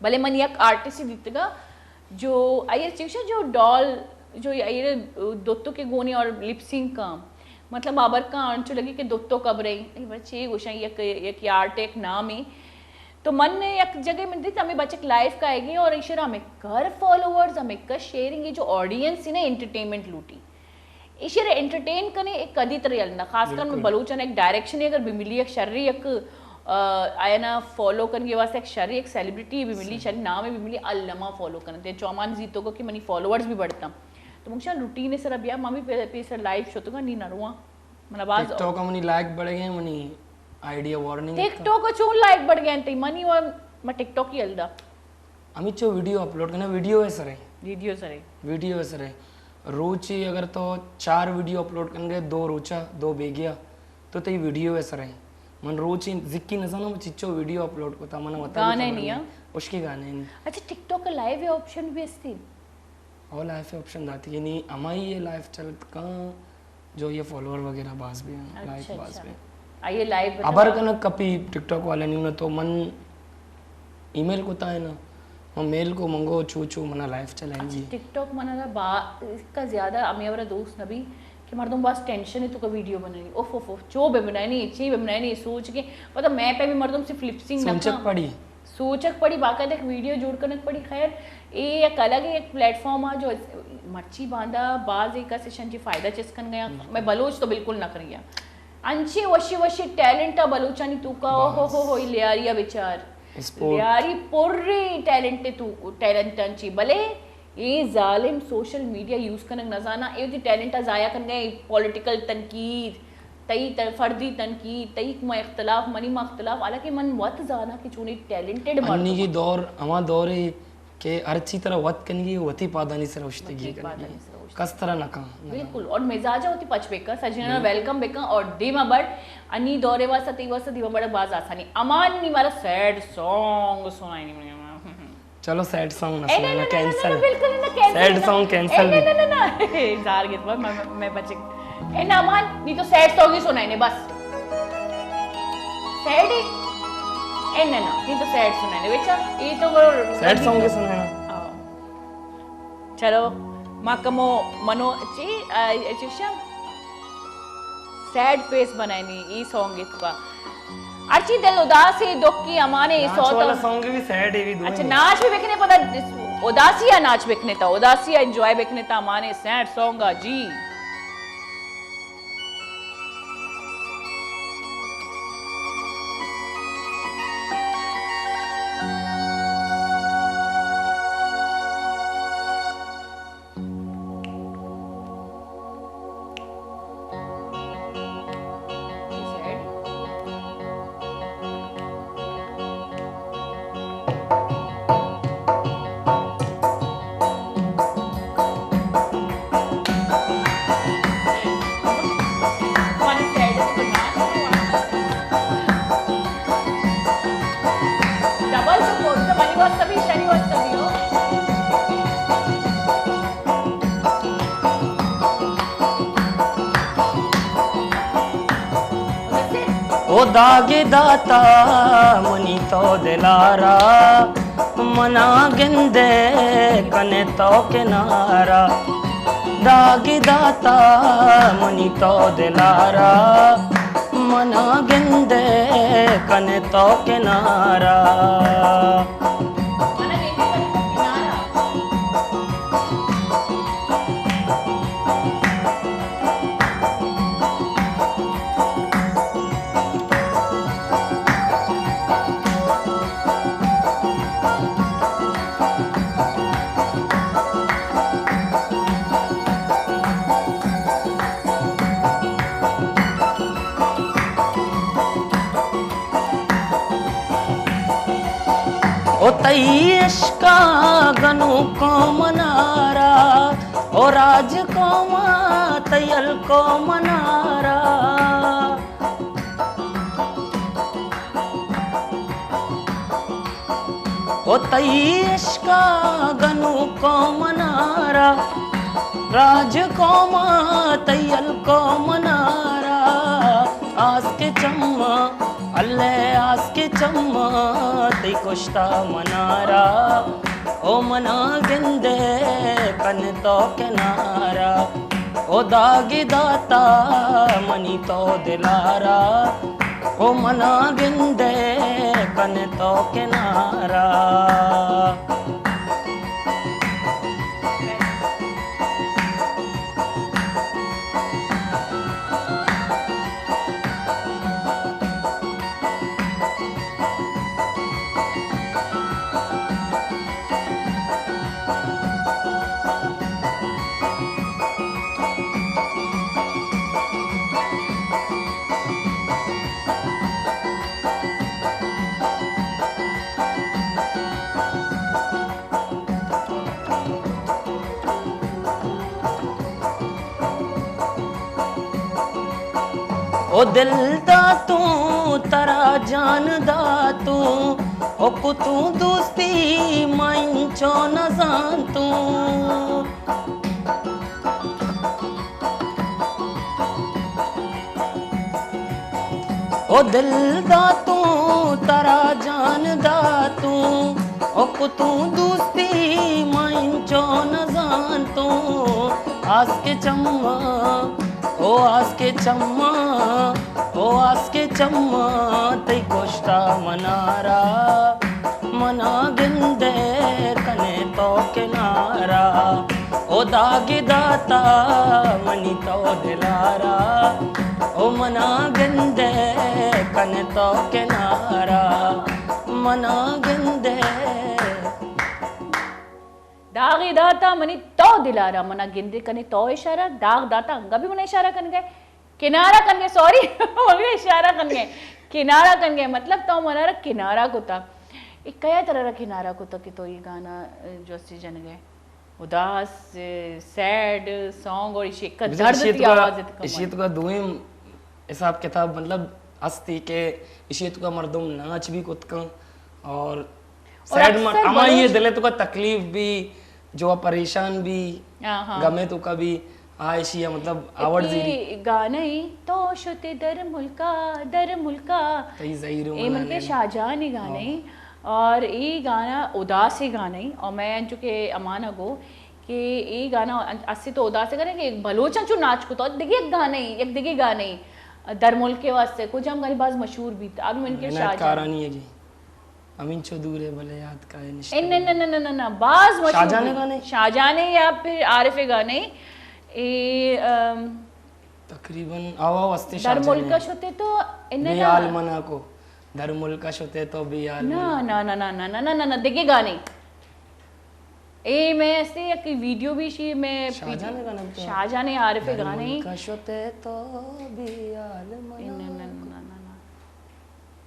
S1: भले मन एक आर्टिस्ट दितगा जो आयर चिक्षा जो डॉल जो आयर दोत्तो के गोने और लिपसिंग का मतलब आबर का आंचो लगी कि दोत्तो कब रही बच्चे गोशा एक आर्ट एक नाम है तो मन ने एक जगह में दी हमें बच्चे लाइव का आएगी और इशारा हमें कर फॉलोअर्स हमें कर शेयरिंग ये जो ऑडियंस है ना एंटरटेनमेंट लूटी इशारे एंटरटेन करने एक कदी तरह ना खासकर में बलूचन एक डायरेक्शन अगर भी मिली एक शर्री एक आया ना फॉलो करने के वास्ते एक शरी एक सेलिब्रिटी भी मिली शरी नाम भी मिली अल्लमा फॉलो करते चौमान जीतो को कि मनी फॉलोअर्स भी बढ़ता तो मुझे रूटीन सर अब यार मम्मी पे सर लाइव शो तो नी नरुआ मतलब बात
S2: टिकटॉक का मनी लाइक बढ़ गए मनी आईडिया वार्निंग
S1: टिकटॉक का चोन लाइक बढ़ गए ते मनी और मैं टिकटॉक ही अलदा
S2: अमित जो वीडियो अपलोड करना वीडियो है सर वीडियो है सर रोची अगर तो 4 वीडियो अपलोड करेंगे 2 रोचा 2 बेगिया तो ते वीडियो है सर मन रोज जिक्की नजाना में चिच्चो वीडियो अपलोड करता मन बता
S1: गाने नहीं है
S2: उसके गाने नहीं
S1: अच्छा टिकटॉक का लाइव ऑप्शन भी अस्ती
S2: और लाइव ऑप्शन आती है नहीं हमारी ये लाइव चलत का जो ये फॉलोअर वगैरह बास भी हैं लाइक बास भी
S1: आइए लाइव
S2: अबर कनक कपी टिकटॉक वाले नहीं ना तो मन ईमेल को ता है ना और मेल को मंगो चू चू मना लाइफ चलाएंगी
S1: टिकटॉक मनाला बा इसका ज़्यादा आम्ही हमारा दोस्त नबी कि मर्दों बस टेंशन है तो का वीडियो बनानी ओफ ओफ ओफ चो बे बनानी ची बे बनानी सोच के पता मैं पे भी मर्दों से फ्लिपसिंग
S2: सोचक पड़ी
S1: सोचक पड़ी बाकायदा एक वीडियो जोड़ करने पड़ी खैर ये एक अलग ही एक प्लेटफॉर्म है जो मर्ची बांधा बाज एक सेशन जी फायदा चिस्कन गया मैं बलोच तो बिल्कुल ना करिया अंशी वशी वशी टैलेंट बलोचानी तू का हो लियारिया विचार लियारी पूरी टैलेंट तू टैलेंट अंची भले ये जालिम सोशल मीडिया यूज करने न जाना ये टैलेंट जाया कर गए पॉलिटिकल तनकीद तई फर्दी तनकीद तई में इख्तलाफ मनी में इख्तलाफ हालांकि मन वत जाना कि चुनी टैलेंटेड
S2: अन्नी की दौर हमारा दौर है कि अच्छी तरह वत कनगी वती पादानी से रोशतगी कनगी कस तरह न का
S1: बिल्कुल और मिजाजा होती पच बेका सजना वेलकम बेका और दीमा बड़ अन्नी दौरे वासा ती वासा दीमा बड़ बाज आसानी अमान नी वाला सैड सॉन्ग सुनाई नहीं
S2: चलो सैड सॉन्ग ना सुनाना कैंसिल
S1: बिल्कुल ना कैंसिल
S2: सैड सॉन्ग कैंसिल
S1: ना जार गीत मैं बचे ए ना मान नहीं तो सैड सॉन्ग ही सुनाई ने बस सैड ए ना नहीं तो सैड सुनाई ने बेचा ये तो
S2: सैड सॉन्ग ही सुनाना
S1: चलो माकमो मनो ची चिशा सैड फेस बनानी ई सॉन्ग इसका अर्ची दिल उदास है दुख की अमाने
S2: सॉन्ग वाला सॉन्ग भी सैड है भी दो
S1: अच्छा नाच भी बेखने पता उदासिया नाच बेखने था उदासिया एंजॉय बेखने था अमाने सैड सॉन्ग जी
S2: ओ दागे दाता मुनी तो दिलारा मना गिंदे कने तो किनारा दागे दाता मुनी तो दिलारा मना गिंदे कने तो किनारा ओ तई इश्का गनु को मनारा ओ राज को तयल को मनारा ओ तई इश्का गनु को मनारा राज को तयल को मनारा आस के चम्मा अल्ले आस के चम्मा ती कुश्ता मनारा ओ मना गिंदे कन तो किनारा ओ दागी दाता मनी तो दिलारा ओ मना गिंदे कन तो किनारा ओ दिल दा तू तरा जान दा तू ओ कुतू दोस्ती माइन चो न जान तू ओ दिल दा तू तरा जान दा तू ओ कुतू दोस्ती माइन चो न जान तो आस के चम्मा ओ आस के चम्मा ओ आस के चम्मा तई कोष्टा मनारा मना गिंदे कने तो किनारा ओ दागी दाता मनी तो दिलारा ओ मना गिंदे कने तो किनारा मना गिंदे
S1: दागी दाता मनी तो दिलारा मना गिंदे कने तो इशारा दाग दाता अंगा भी मना इशारा कन गए किनारा कन गए सॉरी इशारा कन गए किनारा कन गए मतलब तो मनारा किनारा को था एक कया तरह रा किनारा को था कि तो ये गाना जो सी जन गए उदास सैड सॉन्ग और इसी का दर्द की आवाज
S2: इसी तो का दुएम हिसाब किताब मतलब अस्ती के इसी तो का मर्दम नाच भी कुत का और सैड मत अमा ये दिले तो का तकलीफ भी जो परेशान भी गमे तो का भी आयशी मतलब आवड़ जीरी
S1: गाना ही तो शुते दर मुल्का
S2: तई ज़हीरो
S1: ए मन के शाहजहां ही गाना ही और ये गाना उदास ही गाना ही और मैं चुके अमाना को कि ये गाना अस्सी तो उदास करे कि बलोचन चु नाच को तो देखिए एक गाना ही दर मुल्क के वास्ते कुछ हम गानी बाज मशहूर भी था अब इनके
S2: शाहजहां है जी अमीन चो दूर है भले याद का है निश्चय
S1: न बाज मशहूर शाहजहां ने या फिर आरिफ गाने ए
S2: तकरीबन आवा वस्ते
S1: दर मुल्क होते तो
S2: बेयाल मना को दर मुल्क होते तो बेयाल
S1: ना देखिए गाने ए मैं ऐसे एक वीडियो भी शी मैं शाहजहां ने आरिफ गाने
S2: होते तो बेयाल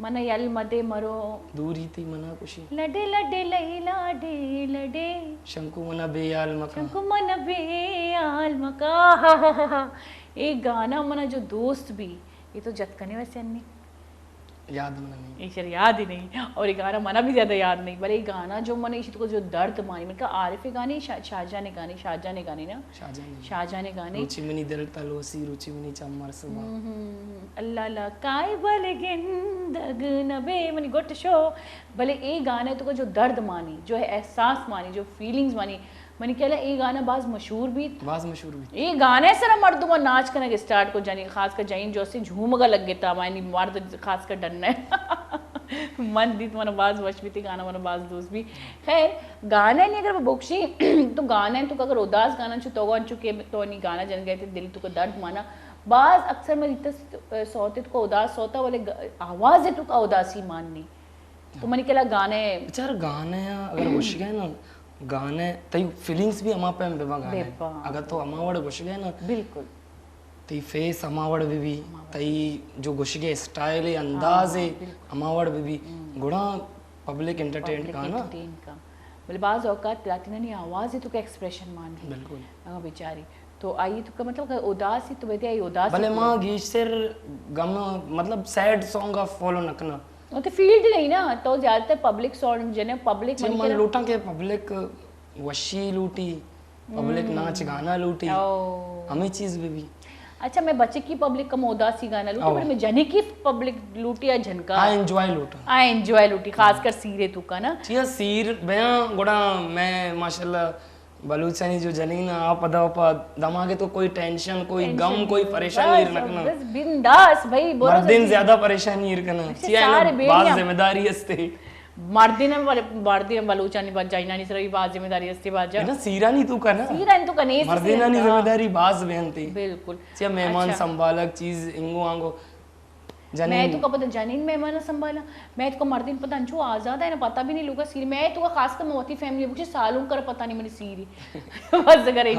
S1: मन यल मदे मरो
S2: दूरी थी मना खुशी
S1: लडे लडे लैला डे लडे
S2: शंकु मना बेयाल मका
S1: शंकु मन बेयाल मका एक गाना मना जो दोस्त भी ये तो जतकने वैसे अन्नी
S2: याद मना नहीं
S1: ईश्वर याद ही नहीं और ये गाना मना भी ज्यादा याद नहीं पर ये गाना जो मने इसी को जो दर्द मानी मैंने कहा आरिफ गाने शाहजहां ने गाने ना शाहजहां ने गाने
S2: रुचि मनी दिल तलोसी रुचि मनी चमर सुबह
S1: अल्लाह ला काय बले गिंदग नबे मनी गोट शो भले ये गाने तो को जो दर्द मानी जो है एहसास मानी जो फीलिंग्स मानी मैंने कहला ये गाना बाज मशहूर भी ये गाने से ना मर्दों नाच करने के स्टार्ट को जानी खास कर जाइन जो से झूमगा लग गया था मायनी मर्द खास कर डरना है मन दीत मन बाज वश भी थी गाना मन बाज दोस्त भी खैर गाना नहीं अगर वो बुक्शी तो गाना है तो अगर उदास गाना छु तो चुके तो नहीं गाना जन गए थे दिल तो को दर्द माना बाज अक्सर मैं इतना सोते को उदास सोता वाले आवाज है तो का उदासी माननी तो मैंने कहला गाने
S2: बेचारा गाने अगर होश गए ना गाने तई फीलिंग्स भी अमा पे बेबा गाने अगर तो अमावड़ घुस गए ना
S1: बिल्कुल
S2: तई फेस अमावड़ भी तई जो घुस गए स्टाइल है अंदाज है अमावड़ भी गुणा पब्लिक एंटरटेन का ना
S1: बोले बाज औकात प्लैटिना नहीं आवाज है तो का एक्सप्रेशन मान
S2: बिल्कुल
S1: बेचारी तो आई तो का मतलब उदास ही तो बेटे आई उदास
S2: भले मां गीशर गम मतलब सैड सॉन्ग ऑफ फॉलो नकना
S1: तो फील्ड नहीं ना तो ज्यादातर पब्लिक सॉन्ग जने पब्लिक
S2: मन लूटा के पब्लिक वशी लूटी पब्लिक नाच गाना लूटी हमें चीज भी
S1: अच्छा मैं बच्चे की पब्लिक कम उदासी गाना लूटी पर मैं जने की पब्लिक लूटी या झनका आई एंजॉय लूटी खासकर सीरे तू का ना
S2: चिया सीर बया गोड़ा मैं माशाल्लाह बलूचिस्तानी जो जनीन आप अदा दमागे तो कोई टेंशन कोई गम कोई परेशानी रखना
S1: बस बिंदास भाई बोलो
S2: मर्दिन ज्यादा परेशानी रखना चिया बात जिम्मेदारी हस्ते
S1: मर्दिन बलूचानी बात जाइना नहीं सर बात जिम्मेदारी हस्ते बात जा
S2: ना सीरानी तू का ना
S1: सीरानी तू का नहीं
S2: मर्दिना नहीं जिम्मेदारी बाज बेनती
S1: बिल्कुल
S2: चिया मेहमान संभालक चीज इंगो आंगो
S1: मैं तो का पता जनीन मेहमान संभाला मैं तो मर्दिन पता अंचू आजाद है ना पता भी नहीं लूगा सीरी मैं तो खास कर मोती फैमिली मुझे सालों कर पता नहीं मेरी सीरी बस करे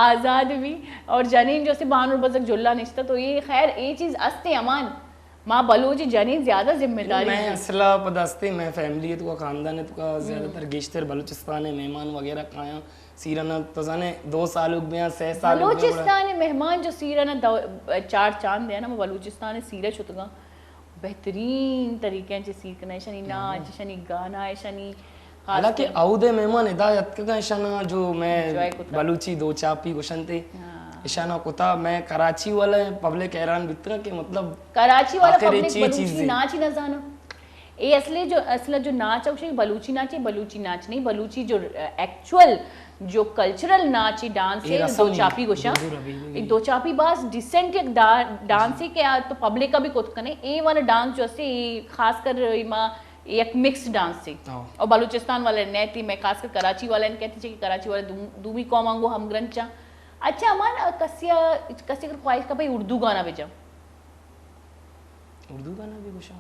S1: आजाद भी और जनीन जो से बानुर बजक जुल्ला निश्ता तो ये खैर ये चीज अस्ते अमान माँ बलूची जनीन ज्यादा जिम्मेदारी
S2: मैं असला पदास्ते मैं फैमिली है तो खानदान है तो ज्यादातर गेश्तर बलूचिस्तान है मेहमान वगैरह काया सीराना तो जाने 2 साल उग गया 6 साल
S1: बलूचिस्तान मेहमान जो सीराना 4 चांद है ना मैं बलूचिस्तान सीरा छुतगा बेहतरीन तरीके से सीखना शनी नाच शनी गाना है शनी
S2: हालांकि औदे मेहमान हिदायत का ईशाना जो मैं बलूची 2 चापी गुशनते ईशाना कुता मैं कराची वाला पब्लिक हैरान बितर के मतलब
S1: कराची वाला पब्लिक बलूची नाच ही ना जाना ये असली जो नाच है वो बलूची नाच है, बलूची नाच नहीं, बलूची जो एक्चुअल जो कल्चरल नाच है, डांस
S2: ये
S1: है,
S2: रसम
S1: दो चापी गोशा
S2: दूर अभी
S1: एक दो चापी बास डिसेंट एक डांस है के तो पब्लिक का भी कुछ कने ए वाला डांस जो है खासकर इमा एक मिक्स डांस से
S2: हाँ।
S1: और बलूचिस्तान वाले ने थी मैं खासकर कराची वाले ने कहती थी कि कराची वाले दूमी कौम आंगो हम ग्रंचा अच्छा अमान कसिया कसिया ख्वाहिश का भाई उर्दू गाना भेजा
S2: उर्दू गाना भी कुछ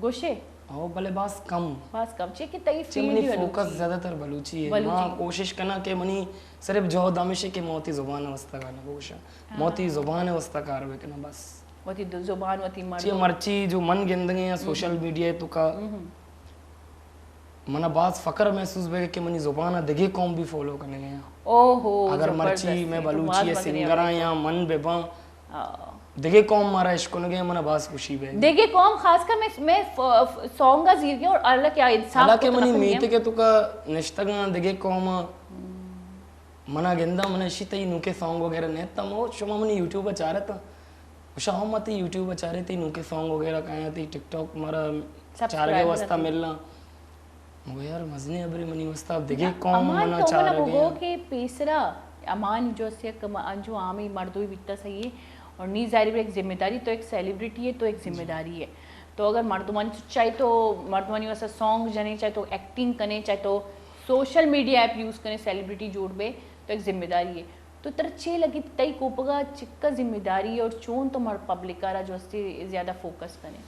S1: गोशे
S2: आओ भले बास कम
S1: बस कब चे कि तई
S2: चे
S1: फील
S2: मनी
S1: ही
S2: फोकस ज्यादातर बलूची है
S1: बलूची।
S2: मां कोशिश करना कि मनी सिर्फ जो दामिशे के मोती जुबान अवस्था गाना कोशिश मोती जुबान अवस्था कार वे करना बस
S1: वती जुबान वती
S2: चे
S1: मर्द
S2: मर्ची जो मन गिंदगे या सोशल मीडिया तो का मना बात फकर महसूस बे कि मनी जुबान दिगे कौम भी फॉलो करने गया
S1: ओहो
S2: अगर
S1: जबरदस्त,
S2: मर्ची
S1: ये
S2: मैं
S1: तो
S2: बलूची
S1: बात
S2: या
S1: बन रही है।
S2: सिंगरा या मन बेबा
S1: हाँ।
S2: दिगे कौम मारा इश्क ने गया मना बास खुशी बे
S1: देखिए कौम खासकर मैं सॉन्ग का जीर गया और अल्लाह क्या इंसाफ
S2: हालांकि
S1: को तो
S2: मनी
S1: नफर नहीं
S2: मीत
S1: है।
S2: के तुका निश्तगा दिगे कौम मना गिंदा मना शितई नुके सॉन्ग वगैरह ने तमो शुमा मनी यूट्यूब बचा रहा था उषा मत यूट्यूब बचा रहे थे नुके सॉन्ग वगैरह कहा थी टिकटॉक मारा चार
S1: Subscribe
S2: के वास्ता
S1: करते।
S2: मिलना मगर यार मजने अबरे मनी वास्ता अब दिगे कौम
S1: अमान
S2: मना
S1: तो
S2: चार
S1: मतलब
S2: गया
S1: वो के पेसरा अमान जो से जो आम ही मर्दों बिकता सही है और नी जारी एक जिम्मेदारी तो एक सेलिब्रिटी है तो एक जिम्मेदारी है तो अगर मर्दमानी चाहे तो मर्दमानी वैसा सॉन्ग जने चाहे तो एक्टिंग कने चाहे तो सोशल मीडिया ऐप यूज़ करें सेलिब्रिटी जोड़ बे तो एक जिम्मेदारी है तो तर चे लगी तई कोपगा चिक्का जिम्मेदारी है और चोन तो मर्द पब्लिक का जो ज़्यादा फोकस करें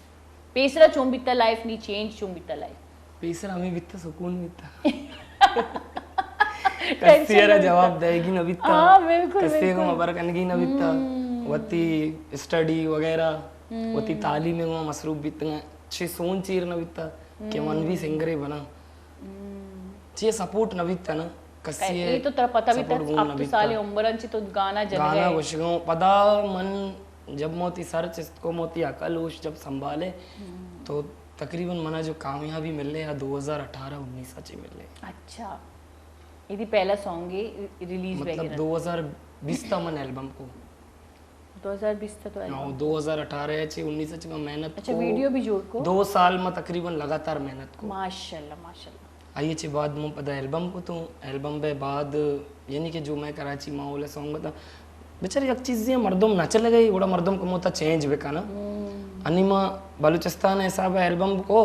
S1: पेसरा चों बिता लाइफ नी चेंज चों बिता लाइफ
S2: पेसरा हमें बित्ता सुकून बित्ता कसियरा जवाब देगी न बित्ता
S1: हाँ, बिल्कुल,
S2: कसिये को मबर कनगी न बित्ता वती स्टडी वगैरह वती तालीम में वहाँ मसरूफ बित्ता छे सोन चीर न बित्ता के मन भी सिंगरे बना छे सपोर्ट न बित्ता ना कसिये
S1: ये तो तेरा पता भी था
S2: support गुण
S1: अब
S2: न
S1: तो
S2: बित्ता।
S1: साले उम्रंची तो गाना जल
S2: गाना
S1: गए
S2: गुशगों पदा मन जब मोती सर्च इसको मोती अकल होश जब संभाले तो तकरीबन मना जो कामयाबी मिल रहे या 2018-19 सच्ची मिल रहे
S1: अच्छा ఇది पहला सॉन्ग है रिलीज
S2: मतलब
S1: वगैरह
S2: 2020 था मन एल्बम को
S1: 2020 था तो
S2: हाँ 2018 से 19 से मैं मेहनत
S1: अच्छा
S2: को
S1: वीडियो भी जोड़ को
S2: 2 साल में तकरीबन लगातार मेहनत को
S1: माशाल्लाह माशाल्लाह
S2: आइए चे बाद में पता एल्बम को तो एल्बम पे बाद यानी कि जो मैं कराची माहौल सॉन्ग बता बेचारे एक चीज़ ये मर्दम ना चले गई बड़ा मर्दम को मोता चेंज बेका ना अनिमा बलूचिस्तान हिसाब है एल्बम को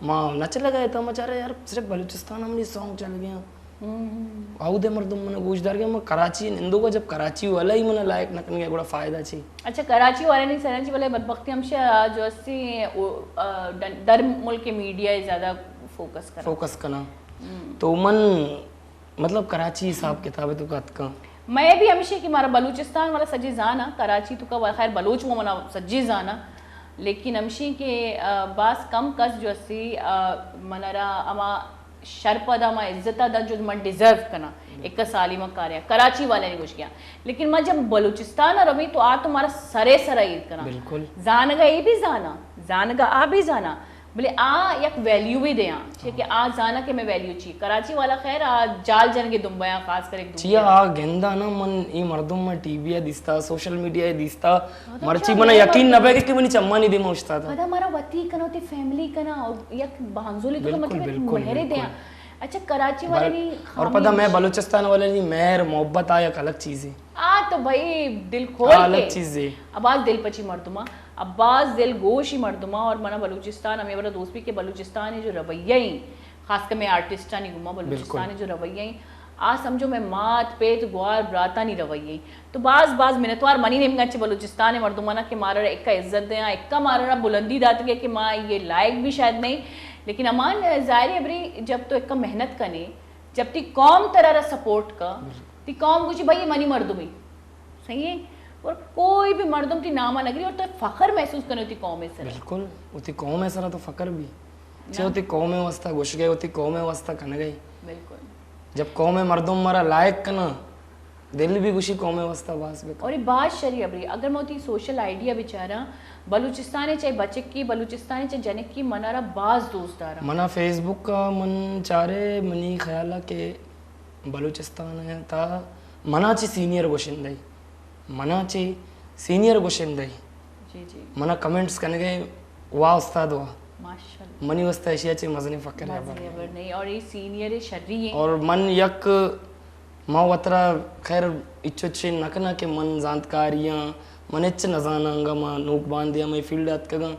S2: माँ न चले गए तो मचारे यार सिर्फ बलूचिस्तान हमने सॉन्ग चल गया आउदे मर्दम मन गुजदार गया मैं कराची निंदो को जब कराची वाला ही मन लायक न करने बड़ा फायदा छी
S1: अच्छा कराची वाले नहीं सराची वाले बदबख्ती हमसे जो अस्सी दर मुल्क के मीडिया ज़्यादा फोकस कर
S2: फोकस करना तो मन मतलब कराची हिसाब किताब है तो कत का
S1: मैं भी हमेशा कि हमारा बलूचिस्तान वाला सजी जाना कराची तो का खैर बलूच वो मना सजी जाना लेकिन हमेशा के बास कम कस जो अस्सी मनारा अमा शर्पदा मा इज्जता दा जो मन डिजर्व करना एक साली में कार्य कराची वाले ने कुछ किया लेकिन मैं जब बलूचिस्तान रमी तो आ तुम्हारा सरे सरा ईद करना
S2: बिल्कुल
S1: जानगा ये भी जानगा आ भी जाना बोले आ एक वैल्यू भी दे ठीक है आ जाना के मैं वैल्यू चाहिए कराची वाला खैर आ जाल जन के दुम्बया खास कर एक
S2: चिया आ गेंदा ना मन ई मर्दम में टीवी दिसता सोशल मीडिया दिसता मर्ची मना यकीन न बैगे कि मनी चम्मा नहीं दे मोचता था
S1: पता हमारा वती कना होती फैमिली कना और एक बांझोली तो
S2: बिल्कुल,
S1: मतलब
S2: बिल्कुल,
S1: मेहरे दे अच्छा कराची वाले नहीं
S2: और पता मैं बलूचिस्तान वाले नहीं मेहर मोहब्बत आ एक अलग चीज है
S1: आ तो भाई दिल खोल
S2: अलग
S1: के
S2: चीज है
S1: अब्बास दिल पची मर्दुमा अब्बास दिल गोश ही मर्दुमा और मना बलूचिस्तान हमें बड़ा दोस्त भी के बलूचिस्तान है जो रवैया ही खासकर मैं आर्टिस्टा नहीं घुमा बलूचिस्तान है जो रवैया ही आ समझो मैं मात पेट ग्वार ब्राता नहीं रवैया तो बाज मिनतवार मनी नहीं अच्छे बलूचिस्तान है मर्दुमाना के मारा एक इज्जत दें एक मारा बुलंदी दात गया कि माँ ये लायक भी शायद नहीं लेकिन अमान जाहिर अबरी जब तो एक मेहनत कने जब ती कौम तरह सपोर्ट का ती कौम कुछ भाई मनी मर्दुमी सही है और कोई भी मर्दम ती नामा नगरी और तो फखर महसूस करने होती कौम है सर
S2: बिल्कुल उती कौम है सरा तो फकर भी चे उती कौम है वस्ता घुस गए उती कौम है वस्ता कन गई
S1: बिल्कुल
S2: जब कौम है मर्दम मरा लायक कना दिल भी खुशी कौम है वस्ता बास बे
S1: और ये बात शरी अबरी अगर मोती सोशल आइडिया बेचारा बलूचिस्तान है चाहे बच्चे की बलूचिस्तान है चाहे जनिक की मनारा बाज दोस्तारा
S2: मना फेसबुक का मन चारे मनी ख्याला के बलूचिस्तान है था मनाची सीनियर गोशिंदई मनाची सीनियर गोशिंदई
S1: जी जी
S2: मना कमेंट्स करने गए वाह उस्ताद वाह
S1: माशाल्लाह
S2: मनी वस्ता एशियाचे मजने फकर है
S1: मजे अबर नहीं और ये सीनियर शर्री है
S2: और मन यक माँ वतरा खैर इच्छुच्छे नकना के मन जानकारियाँ मनेच्छ नजानांगा माँ नोक बांधिया मैं फील्ड आत कगा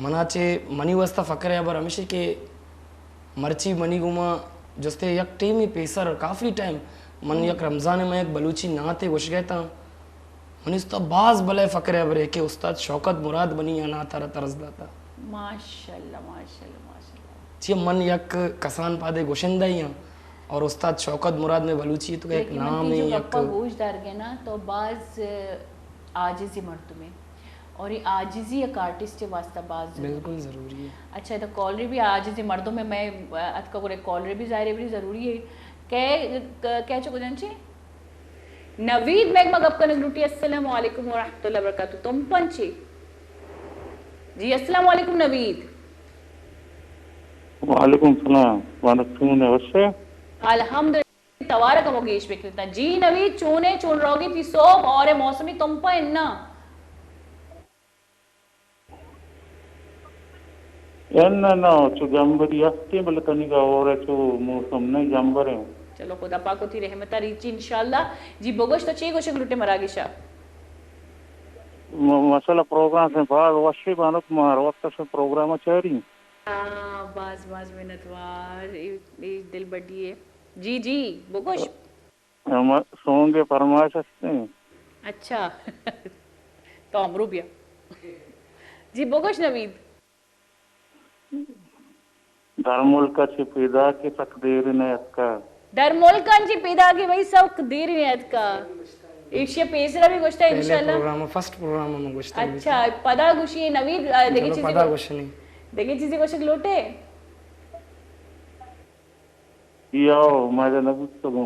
S2: मनाचे मनी वस्ता फकर है अबर हमेशा के मर्ची मनी गुमा जस्ते यक टीम ही पेसर काफ़ी टाइम मन यक रमज़ान में एक बलूची नाते वश गए था मन इस तो बाज बले फकर है अबर के उस्ताद शौकत मुराद बनी या ना तारा तरस दाता
S1: माशाल्लाह माशाल्लाह माशाल्लाह
S2: ची मन यक कसान पादे गोशिंदा ही हैं और उस्ताद शौकत मुराद में बलूची तो एक
S1: लेकिन
S2: नाम
S1: मन
S2: है
S1: की जो
S2: यक
S1: गप्पा गोश्तदार गए ना तो बाज आजिज़ी मर्द में और ये आजिज़ी एक आर्टिस्ट के वास्ता बाज जरूरी।
S2: बिल्कुल ज़रूरी है
S1: अच्छा तो कॉलर भी आजिज़ी मर्दों में मैं अत का कॉलर भी ज़ाहिर है ज़रूरी है क्या चुको जानची नवीद मैग मगब कनक लुटी अस्सलाम वालेकुम व रहमतुल्लाहि व बरकातहू तुम पंची जी अस्सलाम वालेकुम नवीद
S3: वालेकुम सलाम वालेकुम वशे
S1: अल्हम्दुलिल्लाह तवारक मोगेश बिकता जी नवीद चूने चुन रोगी थी सोब और मौसमी तुम पर इन्ना
S3: एन्न ना चु जंबरी अस्ते बल कनिका और चु मौसम नहीं जंबरे
S1: चलो खुदा पाक थी रहमत रीची इंशाल्लाह जी बोगश तो चे गोशक लुटे मरागिशा
S3: मसला प्रोग्राम से बाद वशे बानक मार वक्त से प्रोग्राम चेरी
S1: बाज बाज मिनटवार ये दिल बड़ी है जी जी बोगश
S3: हम सोंगे फरमाइश हस्ते
S1: अच्छा तो अमरू बिया जी बोगश नवीद
S3: धर्मुल का छिपीदा के तकदीर ने का
S1: धर्मोलकांची पैदा के भाई सब देर नियत का इश्य पेसरा भी गोश्ता
S2: पहले
S1: इंशाल्लाह
S2: प्रोग्राम फर्स्ट प्रोग्राम में गोश्ता
S1: अच्छा पदा गुशी नवीद देखी
S2: चलो पता कुछ नहीं
S1: देखी चीजें गोशक लोटे
S3: यो मजे नबी तो गो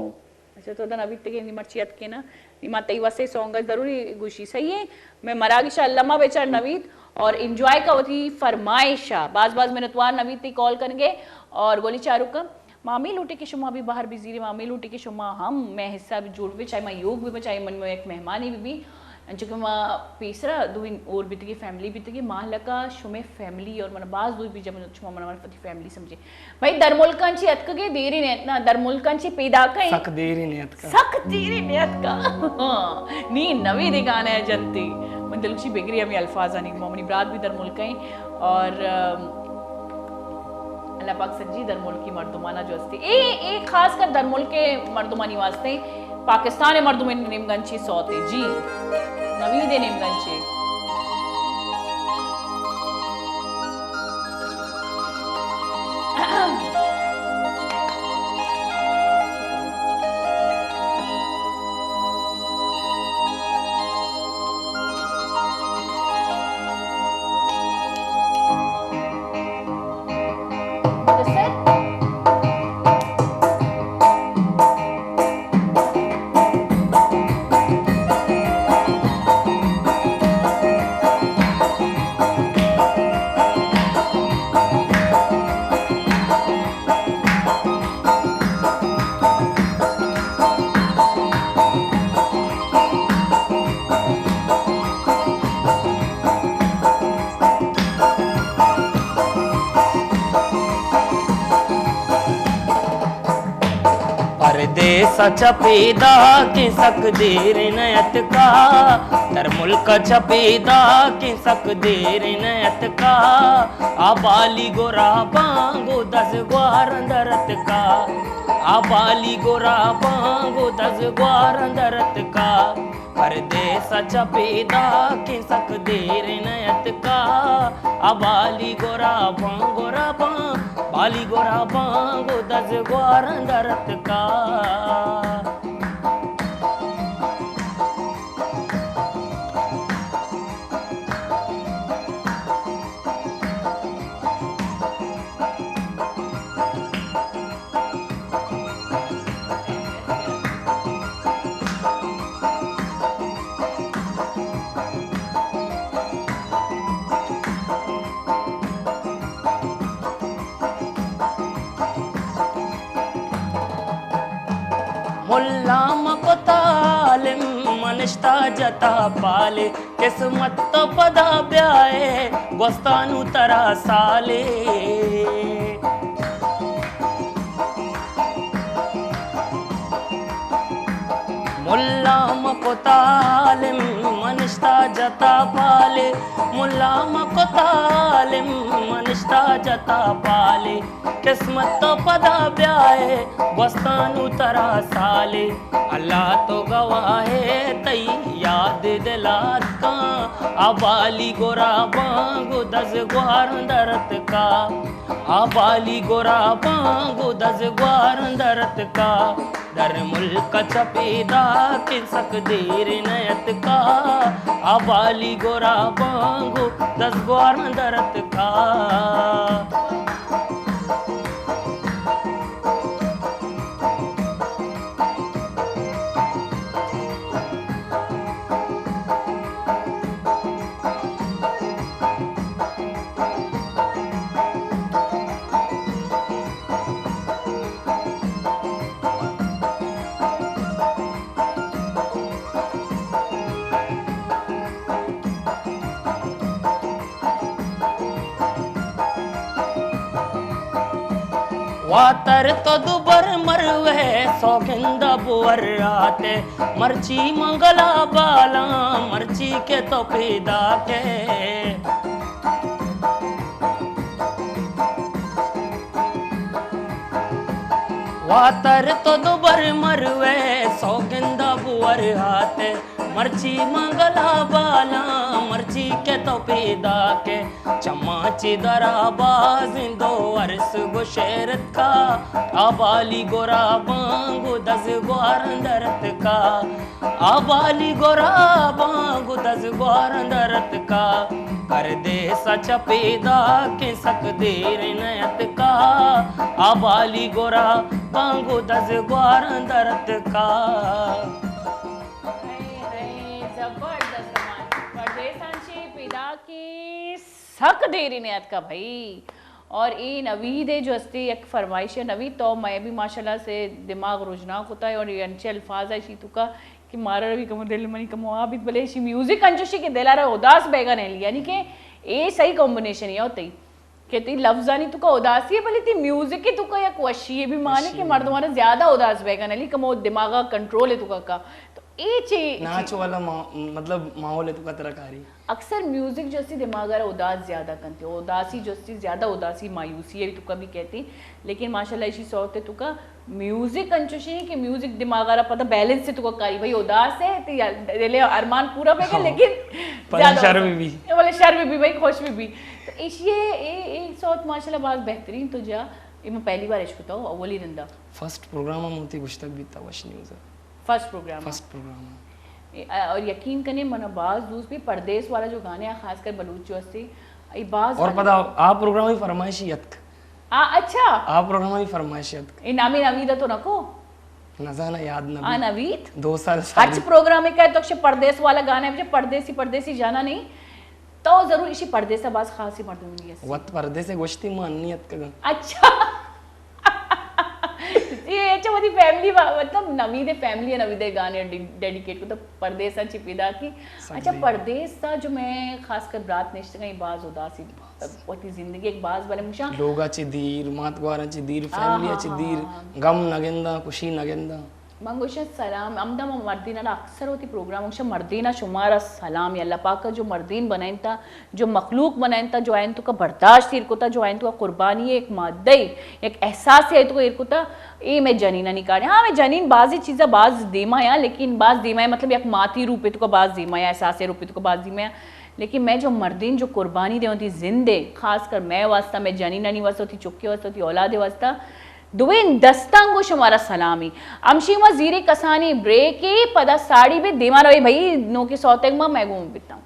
S1: अच्छा तो नवीद तक निमर्चियत के ना निमा तई वसे सॉन्ग जरूरी गुशी सही है मैं मरागिशा अल्लामा बेचार नवीद और एंजॉय का होती फरमाइशा बाज बाज मिनटवार नवीद ती कॉल करेंगे और गोली चारू का मामी लूटे के शुमा भी बाहर बिजी रहे मामी लूटे के शुमा हम मैं हिस्सा भी जुड़ भी चाहे मैं योग भी चाहे मन में एक मेहमानी भी जो कि माँ तीसरा दो और भी तकी फैमिली भी तकी माँ लका शुमे फैमिली और मन बाज दो भी जब शुमा मन मन फती फैमिली समझे भाई दरमुल्कांची अतक के देरी ने इतना दरमुल्कांची पैदा का
S2: सक देरी नियत का
S1: सक देरी नियत का नी नवी दिगाना है जनती मन दिलशी बेगरी हमें अल्फाज आनी मोमनी ब्रात भी दरमुल्काई और अल्लाह पाक सच्ची दरमुल की मर्दुमाना जो अस्ती ए खास कर दरमुल के मर्दुमानी वास्ते पाकिस्तान मर्दुमे निमगंची सौते जी नवीद निमगंची
S2: सच पैदा के सक देर नयत का तर मुल्क छपेदा के सक देर नयत का आबाली गोरा बांगो दस ग्वार दरत का आबाली गोरा बांगो दस ग्वार दरत का परदेस छपेदा के सक देर नयत का आबाली गोरा बाली गोरा बांगो दस ग्वार दरत का मुल्ला मको तालिम मनश्ता जता पाले किस्मत तो पदा ब्याए गोस्तानु तरा साले मुल्ला मको तालिम मनिश्ता जता पाले मुल्ला मको तालिम मनिश्ता जता पाले किस्मत तो पदा ब्याए गोस्तानु तरा साले अल्लाह तो गवाहे तई याद दिलात का आबाली गोरा बांगो दस ग्वार दरत का आबाली गोरा बांगो दस ग्वार दरत का दर मुल्क चपेदा के सक देर नयत का आबाली गोरा बांगो दस ग्वार दरत का वातर तो दुबर मरवे सौखिंदा बुअर आते मर्ची मंगला बाला मर्ची के तो पैदा के वातर तो दुबर मरवे सौखिंदा बुअर आते मर्ची मंगला बाला मर्ची के तो पैदा के चमाची दराबाज दो वर्ष गुशेरत का आबाली गोरा बांगो दस ग्वार दरत का आबाली गोरा बांगो दस ग्वार दरत का कर दे सच पैदा के सक देर नयत का आबाली गोरा बांगो दस ग्वार दरत का
S1: की सक देरी नियत का भाई और ये नवीद है जो अस्ती एक फरमाइश है नवीद तो मैं भी माशाल्लाह से दिमाग रुजनाक होता है और ये अच्छे अल्फाज है शी तुका कि मारा रवि कमो दिल मनी कमो आबिद भले शी म्यूजिक अंजुशी के दिला रहा उदास बेगा नहीं लिया यानी कि ये सही कॉम्बिनेशन है होती कहती लफ्जानी तुका उदासी है भले ती म्यूजिक की तुका या वशी है भी माने कि मर्द हमारा ज्यादा उदास बेगा नहीं कमो दिमागा कंट्रोल है तुका का ये चीज
S2: नाच वाला मतलब माहौल है तो तरकारी
S1: अक्सर म्यूजिक जैसी दिमाग उदास ज्यादा करते हो उदासी जैसी ज्यादा उदासी मायूसी है तो कभी कहती लेकिन माशाल्लाह इसी सौते तो का म्यूजिक अंचुशी कि म्यूजिक दिमाग पता बैलेंस से तो कारी भाई उदास है तो दिले अरमान पूरा पे लेकिन बोले शर्म भी भाई खुश भी तो ये सौत माशाल्लाह बहुत बेहतरीन तो जा मैं पहली बार इश्क होता हूँ अवली रिंदा
S2: फर्स्ट प्रोग्राम हम होती कुछ तक बीता वश न्यूज़
S1: फर्स्ट प्रोग्राम और यकीन करें मना बाज दूस भी परदेस वाला जो गाने हैं खासकर बलूच जो से ये बाज
S2: और पता आप प्रोग्राम ही फरमाइशियत
S1: अच्छा
S2: आप प्रोग्राम ही फरमाइशियत
S1: इनामी नवीद तो नको
S2: नजाना याद न
S1: नवीद
S2: 2 साल
S1: आज प्रोग्राम में कहे तो परदेस वाला गाना है मुझे परदेसी परदेसी जाना नहीं तो जरूर इसी परदेसा बाज खासी मर्दूंगी है
S2: वक्त परदेसे गोश्ती मानियत का
S1: अच्छा ये अच्छी फैमिली मतलब नवीद फैमिली है नवीद गाने डेडिकेट को तो परदेस छिपिदा की अच्छा परदेस था जो मैं खासकर ब्रात निश्चित कहीं बाज उदासी होती जिंदगी एक बाज बने मुशा
S2: लोगाची दीर मातगवाराची दीर फैमिलीची दीर गम नगेंदा खुशी नगेंदा
S1: मंगोशा सलाम अमदा मर्दीना अक्सर होती प्रोग्राम मंगोशा मर्दीना शुमारा सलाम अल्लाह पाक का जो मर्दीन बनाइन था जो मखलूक बनाइन था जो आयन तो का बर्दाश्त इरको था जो आयन तो का कुर्बानी एक मादई एक एहसास है तो इरको था ये मैं जनीना निकाले हाँ मैं जनीन बाजी चीज़ा बाज दीमा या लेकिन बाज दीमा मतलब एक माती रूप तो का बाज दीमा या एहसास रूप तो का बाज दीमा लेकिन मैं जो मर्दीन जो कुर्बानी दे होती जिंदे खासकर मैं वास्ता मैं जनीना नहीं वास्ता होती चुक्की वास्ता होती औलाद वास्ता दुवेन दस्तांगो शुमारा सलामी अमशीमा जीरे कसानी ब्रेके पदा साड़ी बे देमा रहे भाई नो के सौतेग मा मैं घूम बिता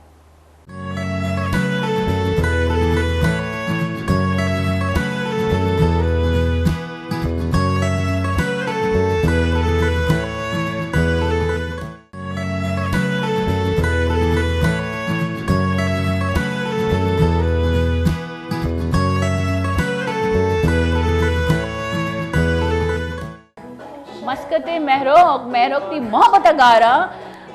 S1: मस्कते महरोक महरोक की मोहब्बत गारा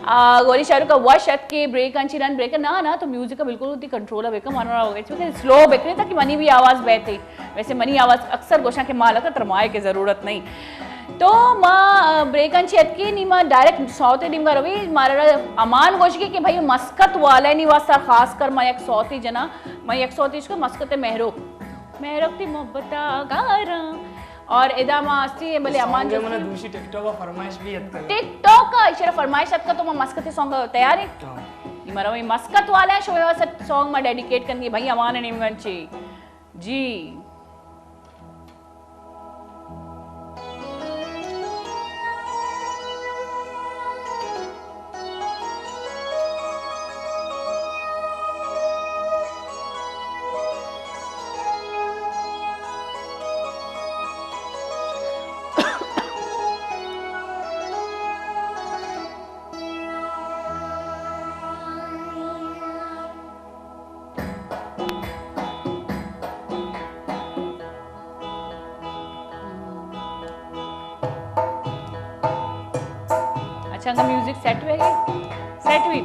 S1: गोरी शाहरुख का वश के ब्रेक अंचिरन ब्रेक ना तो म्यूजिक का बिल्कुल उतनी कंट्रोल है बेका मानो हो गई स्लो बेक नहीं था कि मनी भी आवाज बहती वैसे मनी आवाज अक्सर गोशा के मालक तरमाए की जरूरत नहीं तो माँ ब्रेक अंची अतकी नी माँ डायरेक्ट सौते नीम का रवि मारा अमान गोशगी कि भाई मस्कत वाले नहीं वास्ता खास कर मैं एक सौती जना मैं एक सौती इसको मस्कत मेहरोब थी मोहब्बता गारा और इदा मास्ती भले अमान
S2: जो मैंने दूसरी टिकटॉक का फरमाइश भी यत कर
S1: टिकटॉक का इशारा फरमाइश का तो मैं मस्कत सॉन्ग तैयार है ये मारा वही मस्कत वाला है शो वाला सॉन्ग में डेडिकेट करनी है भाई अमान ने मंची जी अच्छा का म्यूजिक सेट हुए सेट हुई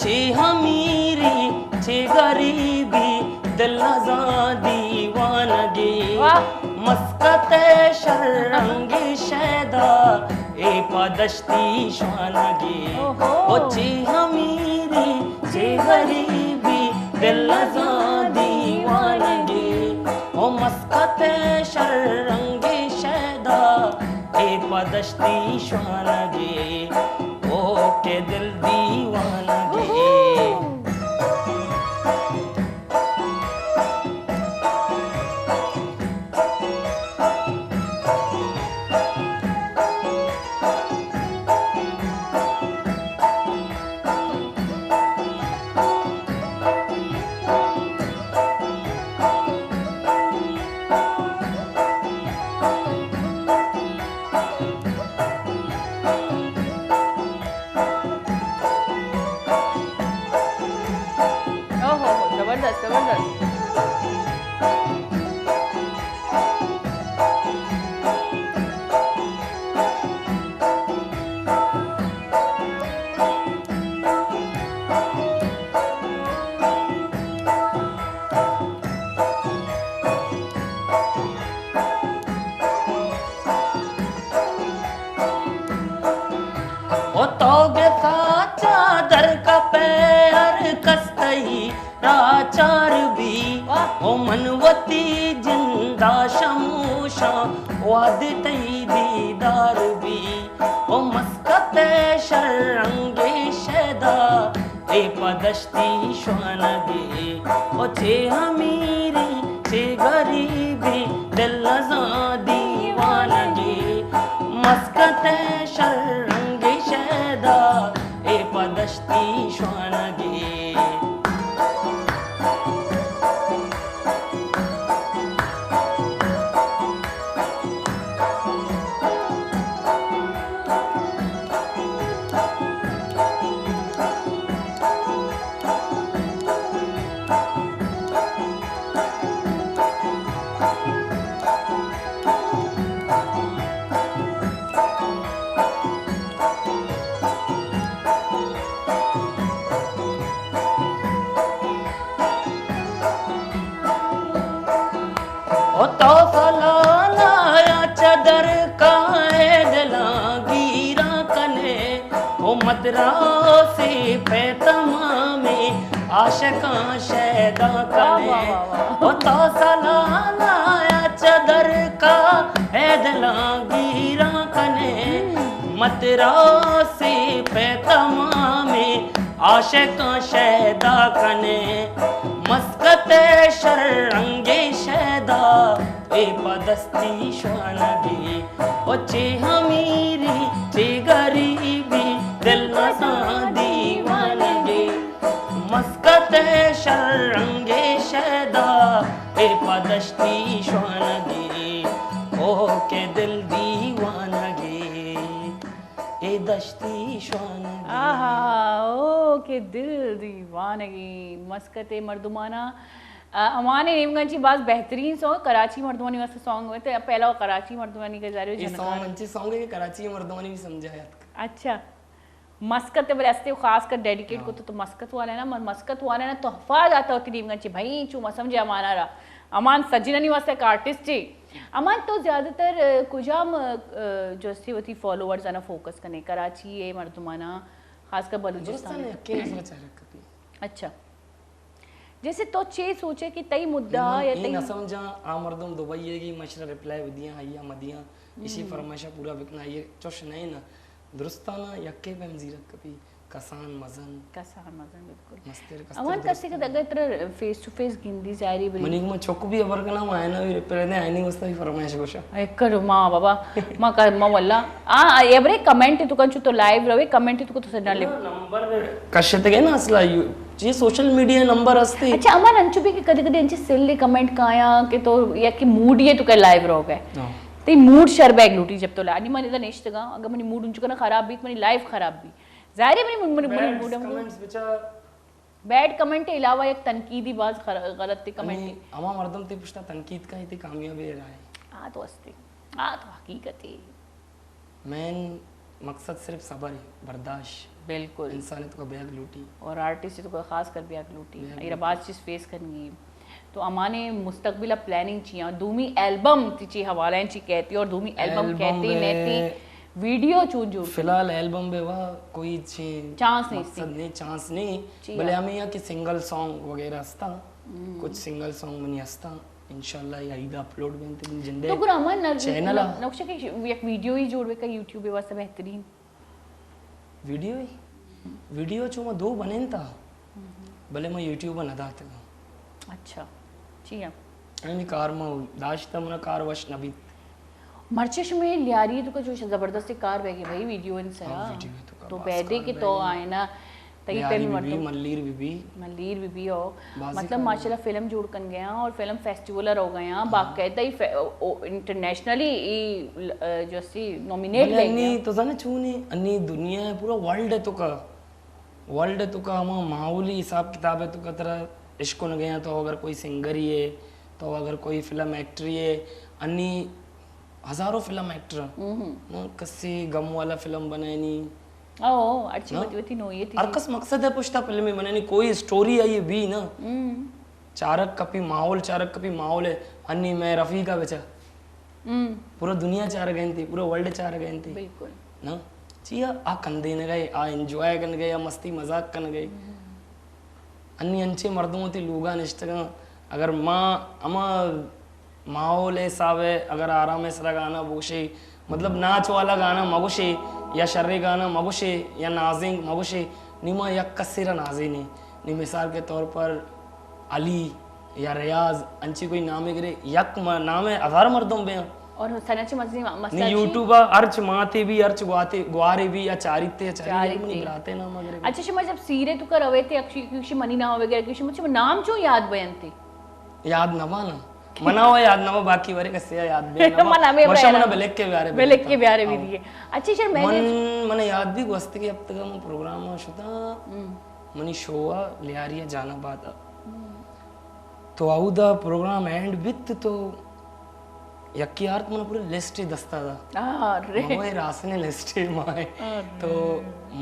S2: छे हमीरी छे गरीबी दिल दीवानगी मस्कत शर्रंगी शैदा ए पदश्ती शानगी ओ छे हमीरी छे गरीबी दिल दीवानगी ओ मस्कत शर्रंगी शैदा ए पदश्ती शानगी ओ के दिल दीवानगी
S1: जबरदस्त जबरदस्त
S2: ओ तोगे सा चादर का पैर कस्तई राचार भी ओ मनवती जिंदा शमूशा वाद तई दीदार भी ओ मस्कत शर्रंगे शैदा ए पदश्ती शानगी ओ छे हमीरी छे गरीबी दिल दीवानगी मस्कत शर्रंगे शैदा ए पदश्ती शानगी ओ तो फलाया चदर का दिला गिरा कने ओ मदरासे पे तमामे आशिका शैदा कने ओ तो फलाया चदर का दिला गिरा कने मदरासे पे तमामे आशिका शैदा कने मस्कत शर्रंगे शैदा ए पदस्ती शानगी ओ छे हमीरी छे गरीबी दिल दीवानगे मस्कत शर्रंगे शैदा ए पदश्ती श्वानगे ओ के दिल दीवानगे ए दश्ती श्वानगे।
S1: आहा ओ के दिल दीवानगी मस्कते मर्दुमाना। हमारे नेमगंज की बात बेहतरीन सॉन्ग कराची मर्दवानी वास्ते सॉन्ग हुए थे। पहला कराची मर्दवानी के जारी
S2: ये सॉन्ग अच्छी सॉन्ग है कि कराची मर्दवानी भी समझा याद।
S1: अच्छा मस्कत बरसते खास कर डेडिकेट को तो मस्कत वाला है ना, मस्कत वाला है ना तोहफा जाता होती नेमगंज भाई चुमा समझे अमाना रहा अमान सज्जननी वास्ते एक आर्टिस्ट जी अमान तो ज़्यादातर कुजाम जो सी होती फॉलोअर्स है ना फोकस करने कराची ये मर्दुमाना खासकर बलूचिस्तान। अच्छा जैसे तो चे सोचे कि तई मुद्दा या तई
S2: न समझा आ मर्दम दुबई है कि मशरा रिप्लाई विदियां हैया मदियां इसी फरमाइशा पूरा बिकना ये चोश नहीं ना दुरुस्ताना यक्के पे मजीरत कभी कसान मजन बिल्कुल मस्तेर
S1: अमान कसे के अगर तेरा फेस टू फेस गिंदी जारी बली
S2: मनी को चोक भी अबर का नाम आया ना पहले आईनी वस्ता भी फरमाइश गोशा
S1: एकर मां बाबा मां का मां वल्ला आ एवरे कमेंट तू कंचु तो लाइव रवे कमेंट तू को तो डाले
S2: नंबर कशत के ना असला ये सोशल मीडिया नंबर असते।
S1: अच्छा अमान अंचु भी कदे कदे अंचे सिल्ले कमेंट काया के तो या कि मूड ये तो के लाइव रहो गए ते मूड शरबैग लूटी जब तो लानी मने दा नेश्तगा अगर मनी मूड उंचु ना खराब भी मनी लाइफ खराब भी जाहिर है मनी मूड
S2: कमेंट्स बिचा
S1: बैड कमेंट के अलावा एक तनकीदी बात गलत थी कमेंट
S2: अमा मर्दम ते पुछता तनकीद का ही कामयाबी रहा है
S1: आ तो अस्ते आ तो हकीकत है
S2: मेन मकसद सिर्फ सब्र है बर्दाश्त
S1: बिल्कुल
S2: इंसानियत को बैग लूटी
S1: और आर्टिस्ट तो खास कर बैग लूटी ये बात चीज फेस करनी तो अमाने मुस्तकबिला प्लानिंग चिया दूमी एल्बम तिची हवाले ची कहती और दूमी एल्बम कहती नेती वीडियो चूजू
S2: फिलहाल एल्बम में वह कोई
S1: चांस
S2: नहीं चांस नहीं भले हमें यहाँ की सिंगल सॉन्ग वगैरह हस्ता कुछ सिंगल सॉन्ग बनी हस्ता इंशाल्लाह ये ईद अपलोड में तीन जिंदे
S1: तो गुरामन
S2: चैनल
S1: नक्शे के एक वीडियो ही जोड़वे का YouTube पे वास्ते बेहतरीन
S2: वीडियो जो मैं दो बने था भले मैं यूट्यूबर न था
S1: अच्छा जी हां
S2: यानी कार में दाश्ता मना कार वश नबी
S1: मर्चेश में लियारी तो जो जबरदस्ती कार बेगी भाई वीडियो इन सरा तो बैदे के तो आए ना तई पे
S2: बीबी मल्लीर बीबी
S1: हो मतलब माशाल्लाह फिल्म जोड़ कन गया और फिल्म फेस्टिवल हो गया बाकायदा ही इंटरनेशनली जो सी नॉमिनेट ले
S2: गया तो जाने छूने अन्नी दुनिया है पूरा वर्ल्ड तो का हम माहौली हिसाब किताब है तो का तरह इश्क न गया तो अगर कोई सिंगर ही है तो अगर कोई फिल्म एक्टर ही है अन्नी हजारों फिल्म एक्टर ना कसी गम वाला फिल्म बनानी
S1: ओ अच्छी बती नो ये थी
S2: अरकस मकसद है पुश्ता फिल्म में बनानी कोई स्टोरी है ये भी ना चारक कपी माहौल है अन्नी मैं रफी का बचा पूरा दुनिया चार गई थी पूरा वर्ल्ड चार गई थी
S1: बिल्कुल
S2: ना जी आ कंदे न गए आ एंजॉय करने गए आ मस्ती मजाक करने गए अन्नी अंचे मर्दों थी लूगा निष्ठगा अगर माँ अमा माहौल सावे अगर आराम सरा गाना बोशे मतलब नाच वाला गाना मगुशे या शर्रे गाना मगुशे या नाजिंग मगुशे निमा या कसीरा नाजिनी नि मिसाल के तौर पर अली या रियाज अंची कोई नाम गिरे यक नाम है हजार मर्दों में
S1: और सनच मसला
S2: यूट्यूब अर्च माते भी अर्च ग्वारे भी या चारिते मनी बराते नाम वगैरह
S1: अच्छा शमा जब सीरे तो कर रवे थे अक्षय मनी नाम वगैरह किसी मुझे नाम जो याद बयान थे
S2: याद नवा ना मनाओ याद नवा बाकी वारे कसे याद बे
S1: मना में
S2: वर्षा मना बेलेक के
S1: ब्यारे भी दिए अच्छी सर मैंने
S2: मने याद भी वस्त के अब तक हम प्रोग्राम शुदा मनी शोआ लियारिया जाना बात तो आउदा प्रोग्राम एंड विथ तो यक्की यार मन पूरे लिस्ट ही दस्ता था
S1: अरे
S2: मोए रासने लिस्ट ही माए तो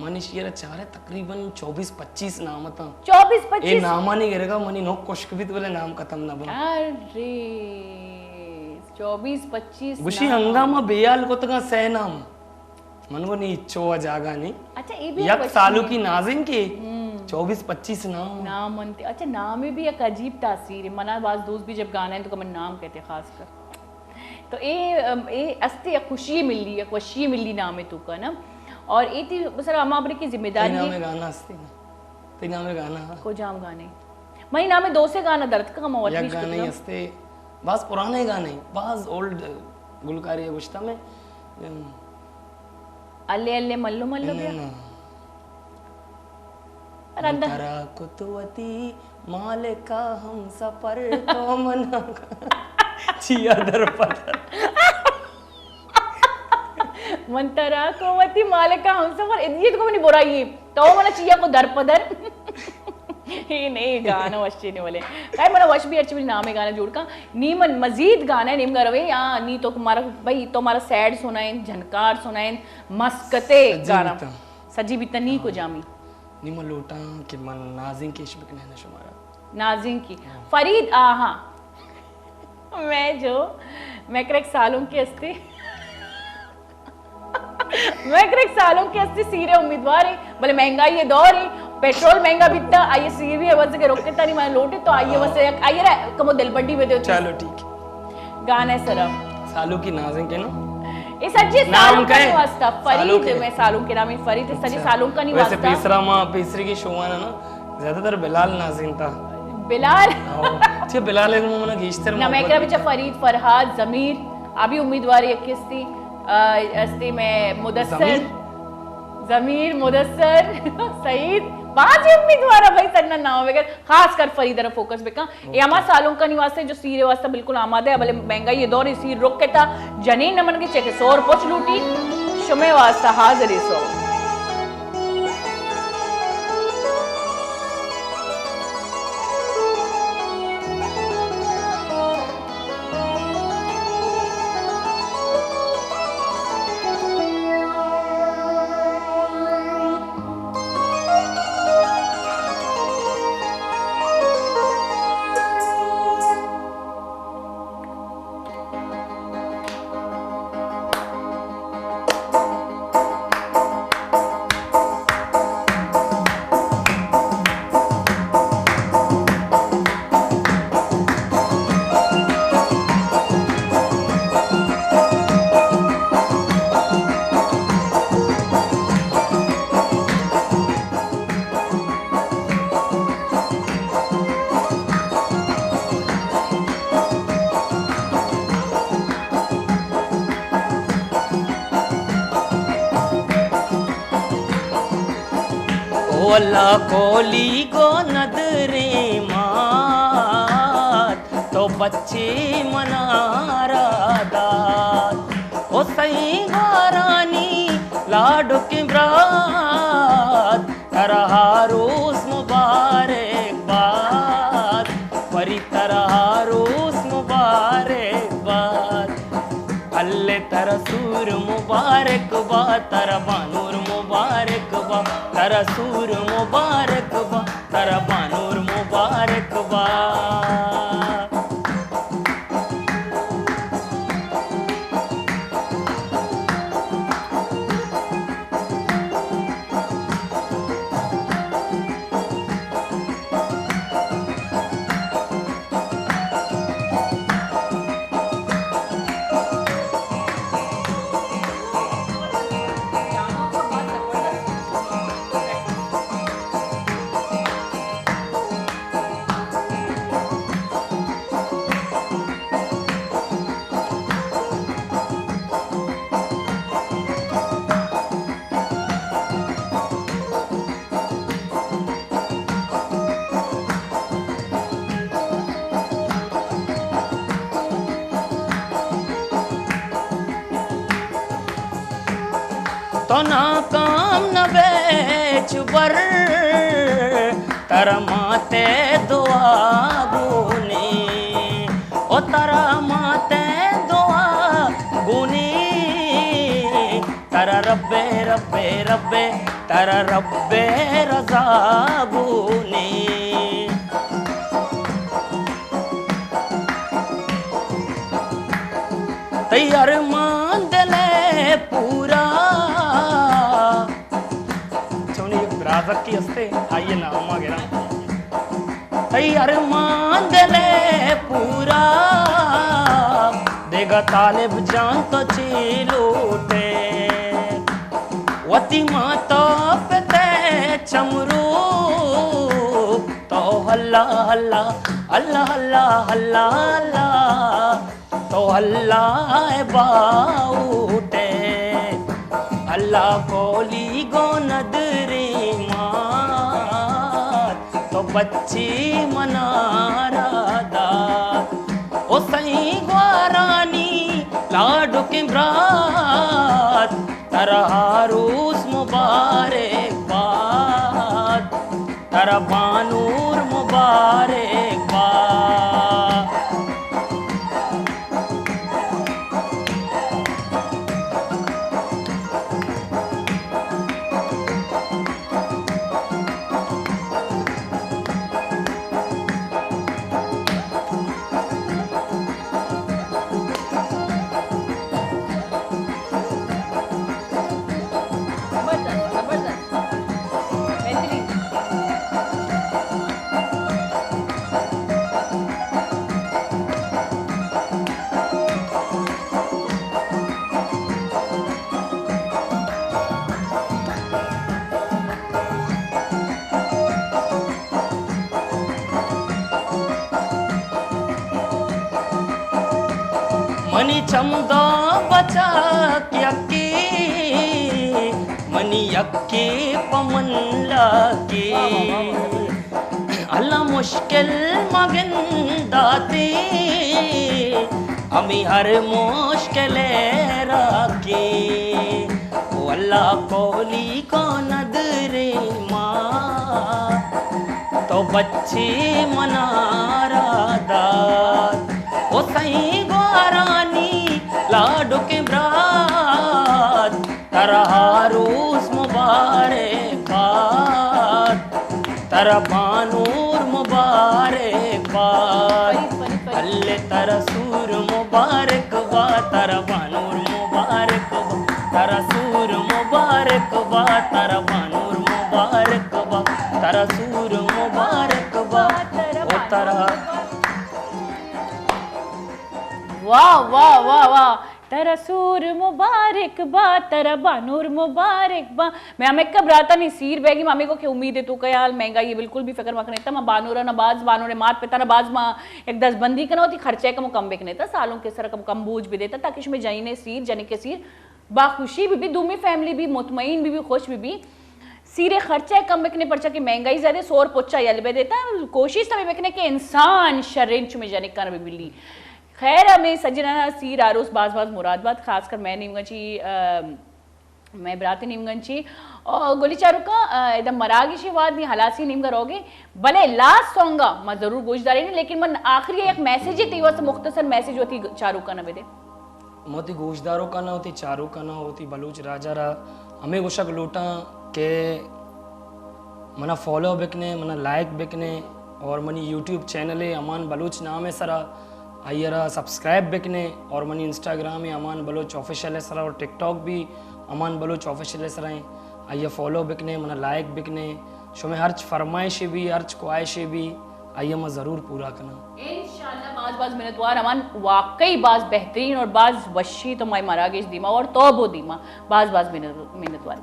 S2: मनीष ये चारे तकरीबन 24-25 नाम था
S1: 24-25
S2: ये नामा नहीं गिरेगा मनी नो कुश्क भी वाले नाम खत्म ना बना
S1: अरे 24-25
S2: गुशी हंगामा बेयाल को तक सह नाम मन को नहीं इच्छो जागा नहीं
S1: अच्छा ये भी
S2: यक सालू की नाजिन के 24-25
S1: नाम मनते अच्छा नाम में भी एक अजीब तासीर है मना बाज दोस्त भी जब गाना है तो कमन नाम कहते खास कर तो ए अस्ते खुशी मिली है खुशी मिली नाम है तू का ना और ए थी सर हमारे की जिम्मेदारी
S2: नाम में गाना अस्ते ना ते नाम में गाना
S1: को जाम गाने मई नाम में दो से गाना दर्द का मौत
S2: भी गाने अस्ते बस पुराने गाने बस ओल्ड गुलकारी गुश्ता में
S1: अल्ले अल्ले मल्लो मल्लो
S2: तरा कुतवती मालिका हम सफर तो मना चिया दरपदर
S1: मंतरा कोवती मालिका हम सफर ये तो मैंने बोला ये तो मला चिया को दरपदर हे नाही गाणं वशचे नाही बोले काय मला वश भी अच्छी नाम है गाना जोड़ का नीमन मजीद गाना है नीम गरवे या नी तो हमारा भाई तो हमारा सैड सुनाए झनकार सुनाए मस्कते गाना सजी बितनी को जामी
S2: निम लोटा कि मन नाजिंग के इश्क ने शुमारा
S1: नाजिंग की फरीद आहा मैं करेक्ट सालों की हस्ती सीरे उम्मीदवार है भले महंगाई ये दौर है पेट्रोल महंगा बिकता आइए सी भी बस के रोके तारी मैं लोटे तो आइए बस आइए रे कमो दिल बड्डी में दे
S2: चलो ठीक है
S1: गाना है सर
S2: सालू की नाजिंग के ना
S1: ये सच्ची सालों का नहीं वास्ता
S2: सालों
S1: फरीद में सालों के नाम है फरीद है सच्ची सालों का नहीं
S2: वैसे
S1: वास्ता
S2: तीसरी की शो आना ना ज्यादातर बिलाल नाजिंग था
S1: बिलाल
S2: अच्छा बिलाल है वो मना गीश्तर
S1: ना मैं कह बिचा फरीद फरहाद जमीर अभी उम्मीदवार है किसती अस्ती में मुदस्सर जमीर मुदस्सर सईद 5 उम्मीदवार है भाई सन्ना नाम वगैरह खास कर फरीद रा फोकस बेका ये हमारा सालों का निवास है जो सीरे वास्ता बिल्कुल आमादे है भले महंगाई ये दौर सीर रोक के था जनीन नमन के चेके 100 पोच लूटी शुमे वास्ता हाजिर 100
S2: अल्लाह कोली को नदरे मात तो बच्चे मनारा दात ओ सही गारानी लाडो की ब्रात तरहा रोज मुबारकबाद परी तरहा रोज मुबारकबाद अल्ले तरसूर मुबारकबाद तर बानूर मुबारकबाद तरसूर मुबारकबाद तर बानूर मुबारकबाद तो नाकाम न बेच बर तर माते दुआ गुनी ओ तरा माते दुआ गुनी तर रब्बे रब्बे रब्बे तर रब्बे रजा गुनी तैयार मान दले पूरा राजक की हस्ते आइए नाम आ गया तैयार मान दले पूरा देगा तालिब जान तो चिलूटे वती माता पे चमरू तो हल्ला हल्ला अल्लाह अल्लाह अल्लाह अल्लाह तो अल्लाह बाऊटे अल्लाह कोली गो नदरी माँ बच्ची मनारादा ओ सही ग्वारानी लाडो के ब्रात तारा हारूस मुबारकबाद तारा बानूर मुबारकबाद।
S1: जबरदस्त जबरदस्त बेहतरीन।
S2: मनी चमदा बचा यक्की मनी यक्की पमन लाके अल्लाह मुश्किल मगन दाते अमी हर मुश्किल राके ओ अल्लाह कोली को नदरे माँ तो बच्चे मनारादात ओ सही ग्वारानी लाडो के ब्रात तारा हारूस मुबारकबाद तारा बानूर मुबारकबाद अल्ले तारा सूर मुबारकबाद तारा बानूर मुबारकबाद तारा सूर मुबारकबाद तारा बानूर मुबारकबाद तारा सूर मुबारकबाद ओ तारा।
S1: वाह वाह वाह वाह तेरा सूर मुबारक बा तेरा बानूर मुबारक बा। मैं हमें घबराता नहीं सीर बैगी मामे को क्या उम्मीद है तू कयाल महंगा ये बिल्कुल भी फिक्र मत नहीं था। बानूर ना बाज बानूर मात पिता ना बाज माँ एक 10 बंदी करना होती खर्चे का कम बेक नहीं था सालों के सर कम बूझ भी देता ताकि इसमें जाइने सीर जाने के सीर बाखुशी भी दूमी फैमिली भी मुतमईन भी खुश भी सीरे खर्चा कम बिकने पर कि महंगाई ज्यादा शोर पोचा यलबे देता कोशिश तभी बिकने के इंसान शर्रिंच में जाने का भी बिल्ली खैर हमें सजना सीर आरोस बाज बाज मुरादबाद खासकर मैं नीमगंची मैं बराती नीमगंची और गोली चारू का एकदम मरागिशी वाद नहीं हलासी नीमगर होगे भले लास्ट सॉन्ग मैं जरूर गोशदारी नहीं लेकिन मन आखिरी एक मैसेज ही वैसे मुख्तसर मैसेज होती चारू का नबे दे
S2: मोती गोशदारों का ना होती चारू का ना होती बलूच राजा रा हमें गोशक लोटा के मना फॉलो बिकने मना लाइक बिकने और मनी यूट्यूब चैनल है अमान बलूच नाम है सरा आइयरा सब्सक्राइब बिकने और मनी इंस्टाग्राम है अमान बलोच ऑफिशियल है सरा और टिकटॉक भी अमान बलोच ऑफिशियल है सरा आइया फॉलो बिकने मना लाइक बिकने शो में हर्च फरमाइश भी हर्च ख्वाहिश भी आइया मैं ज़रूर पूरा करना
S1: इंशाल्लाह। बाज मिनतवार अमान वाकई बाज बेहतरीन और बाज वशी तो माई मरागेश दीमा और तोबो दीमा बाज मिनतवार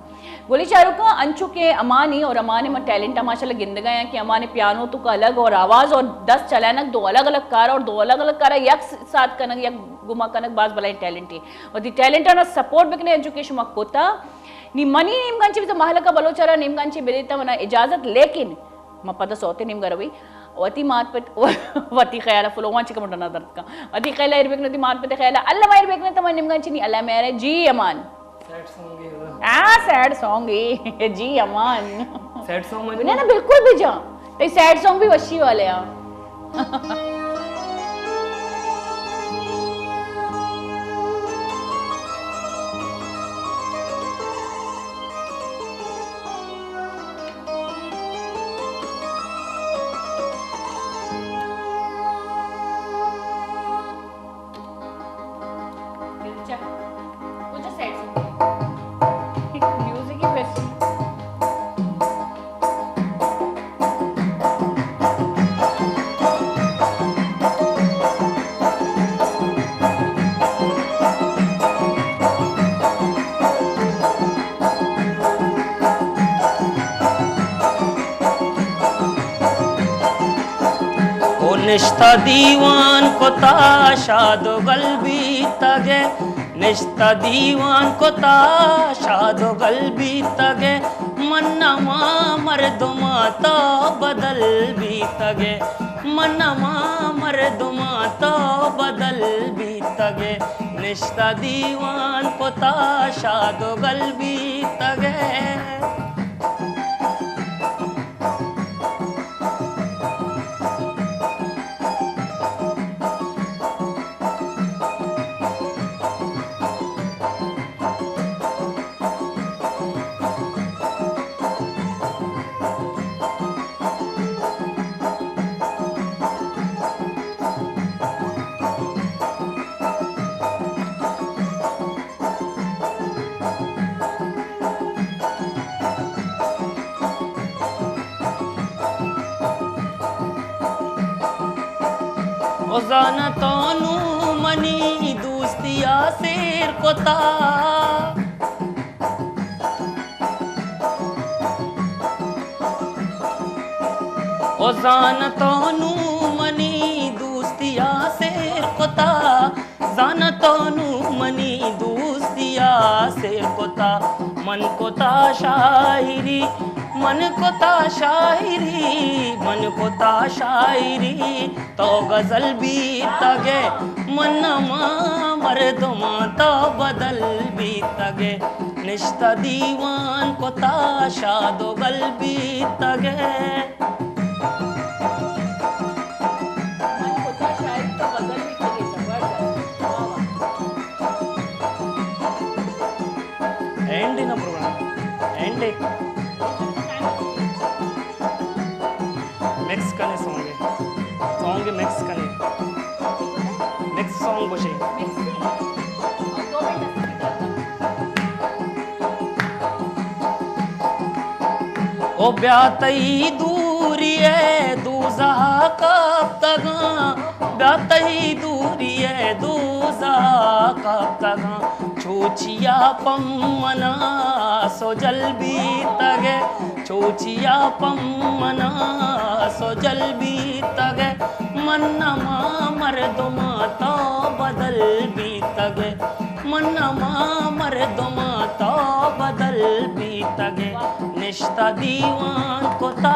S1: गोली चारू का अंचु के अमानी और अमाने में टैलेंट माशाल्लाह गिंद गए हैं कि अमाने पियानो तो का अलग और आवाज़ और 10 चलानक 2 अलग अलग कार और 2 अलग अलग कार एक साथ कनक या गुमा कनक बाज बलाई टैलेंट है और दी टैलेंट ना सपोर्ट बिकने एजुकेशन में कोता नी मनी नीमगंची भी तो महल का बलोचारा नीमगंची बेदेता मना इजाजत लेकिन मैं पता सोते नीमगर रही वती मात पे वती ख्याल फुलोवा चिक मटना दर्द का वती ख्याल इरबेक नती मात पे ख्याल अल्लाह मायर बेक ने तम निमगंची नी अल्लाह मेरे जी अमान सैड सॉन्ग है जी अमान
S2: सैड सॉन्ग में
S1: ना बिल्कुल भी जा ते सैड सॉन्ग भी वशी वाले आ
S2: निश्ता दीवान को ताशादो गल्बी तगे निश्ता दीवान को ताशादो गल्बी तगे मन्ना मा मर्दमा तो बदल बीतगे मनमा मर्दुमा तो बदल बीतगे निश्ता दीवान पोता शादो गल बीतगे ओजाना तोनू मनी दोस्तिया शेर कोता ओजाना तोनू मनी दोस्तिया शेर कोता जाना तोनू मनी दोस्तिया शेर कोता मन कोता शायरी मन कोता शायरी मन कोता शायरी तो गजल बीतगे मनमा मर्दुमा तो बदल बीतगे निश्ता दीवान कोता शादो गल बीतगे
S1: मन होता शायद तो बदल भी करेगा
S2: एंड इन प्रोग्राम एंड मिक्स करने सॉन्ग मिक्स करने नेक्स्ट सॉन्ग बचे ओ ब्यातई दूरी है दूजा कब तक ब्यातई दूरी है दूजा कब तक छोचिया पम्मना सो जल बीतगे छोचिया पम्मना सो जल बीतगे मन्नमा मर्दुमा तो बदल बीतगे मन्नमा मर्दुमा तो बदल बीतगे निश्ता दीवान कोता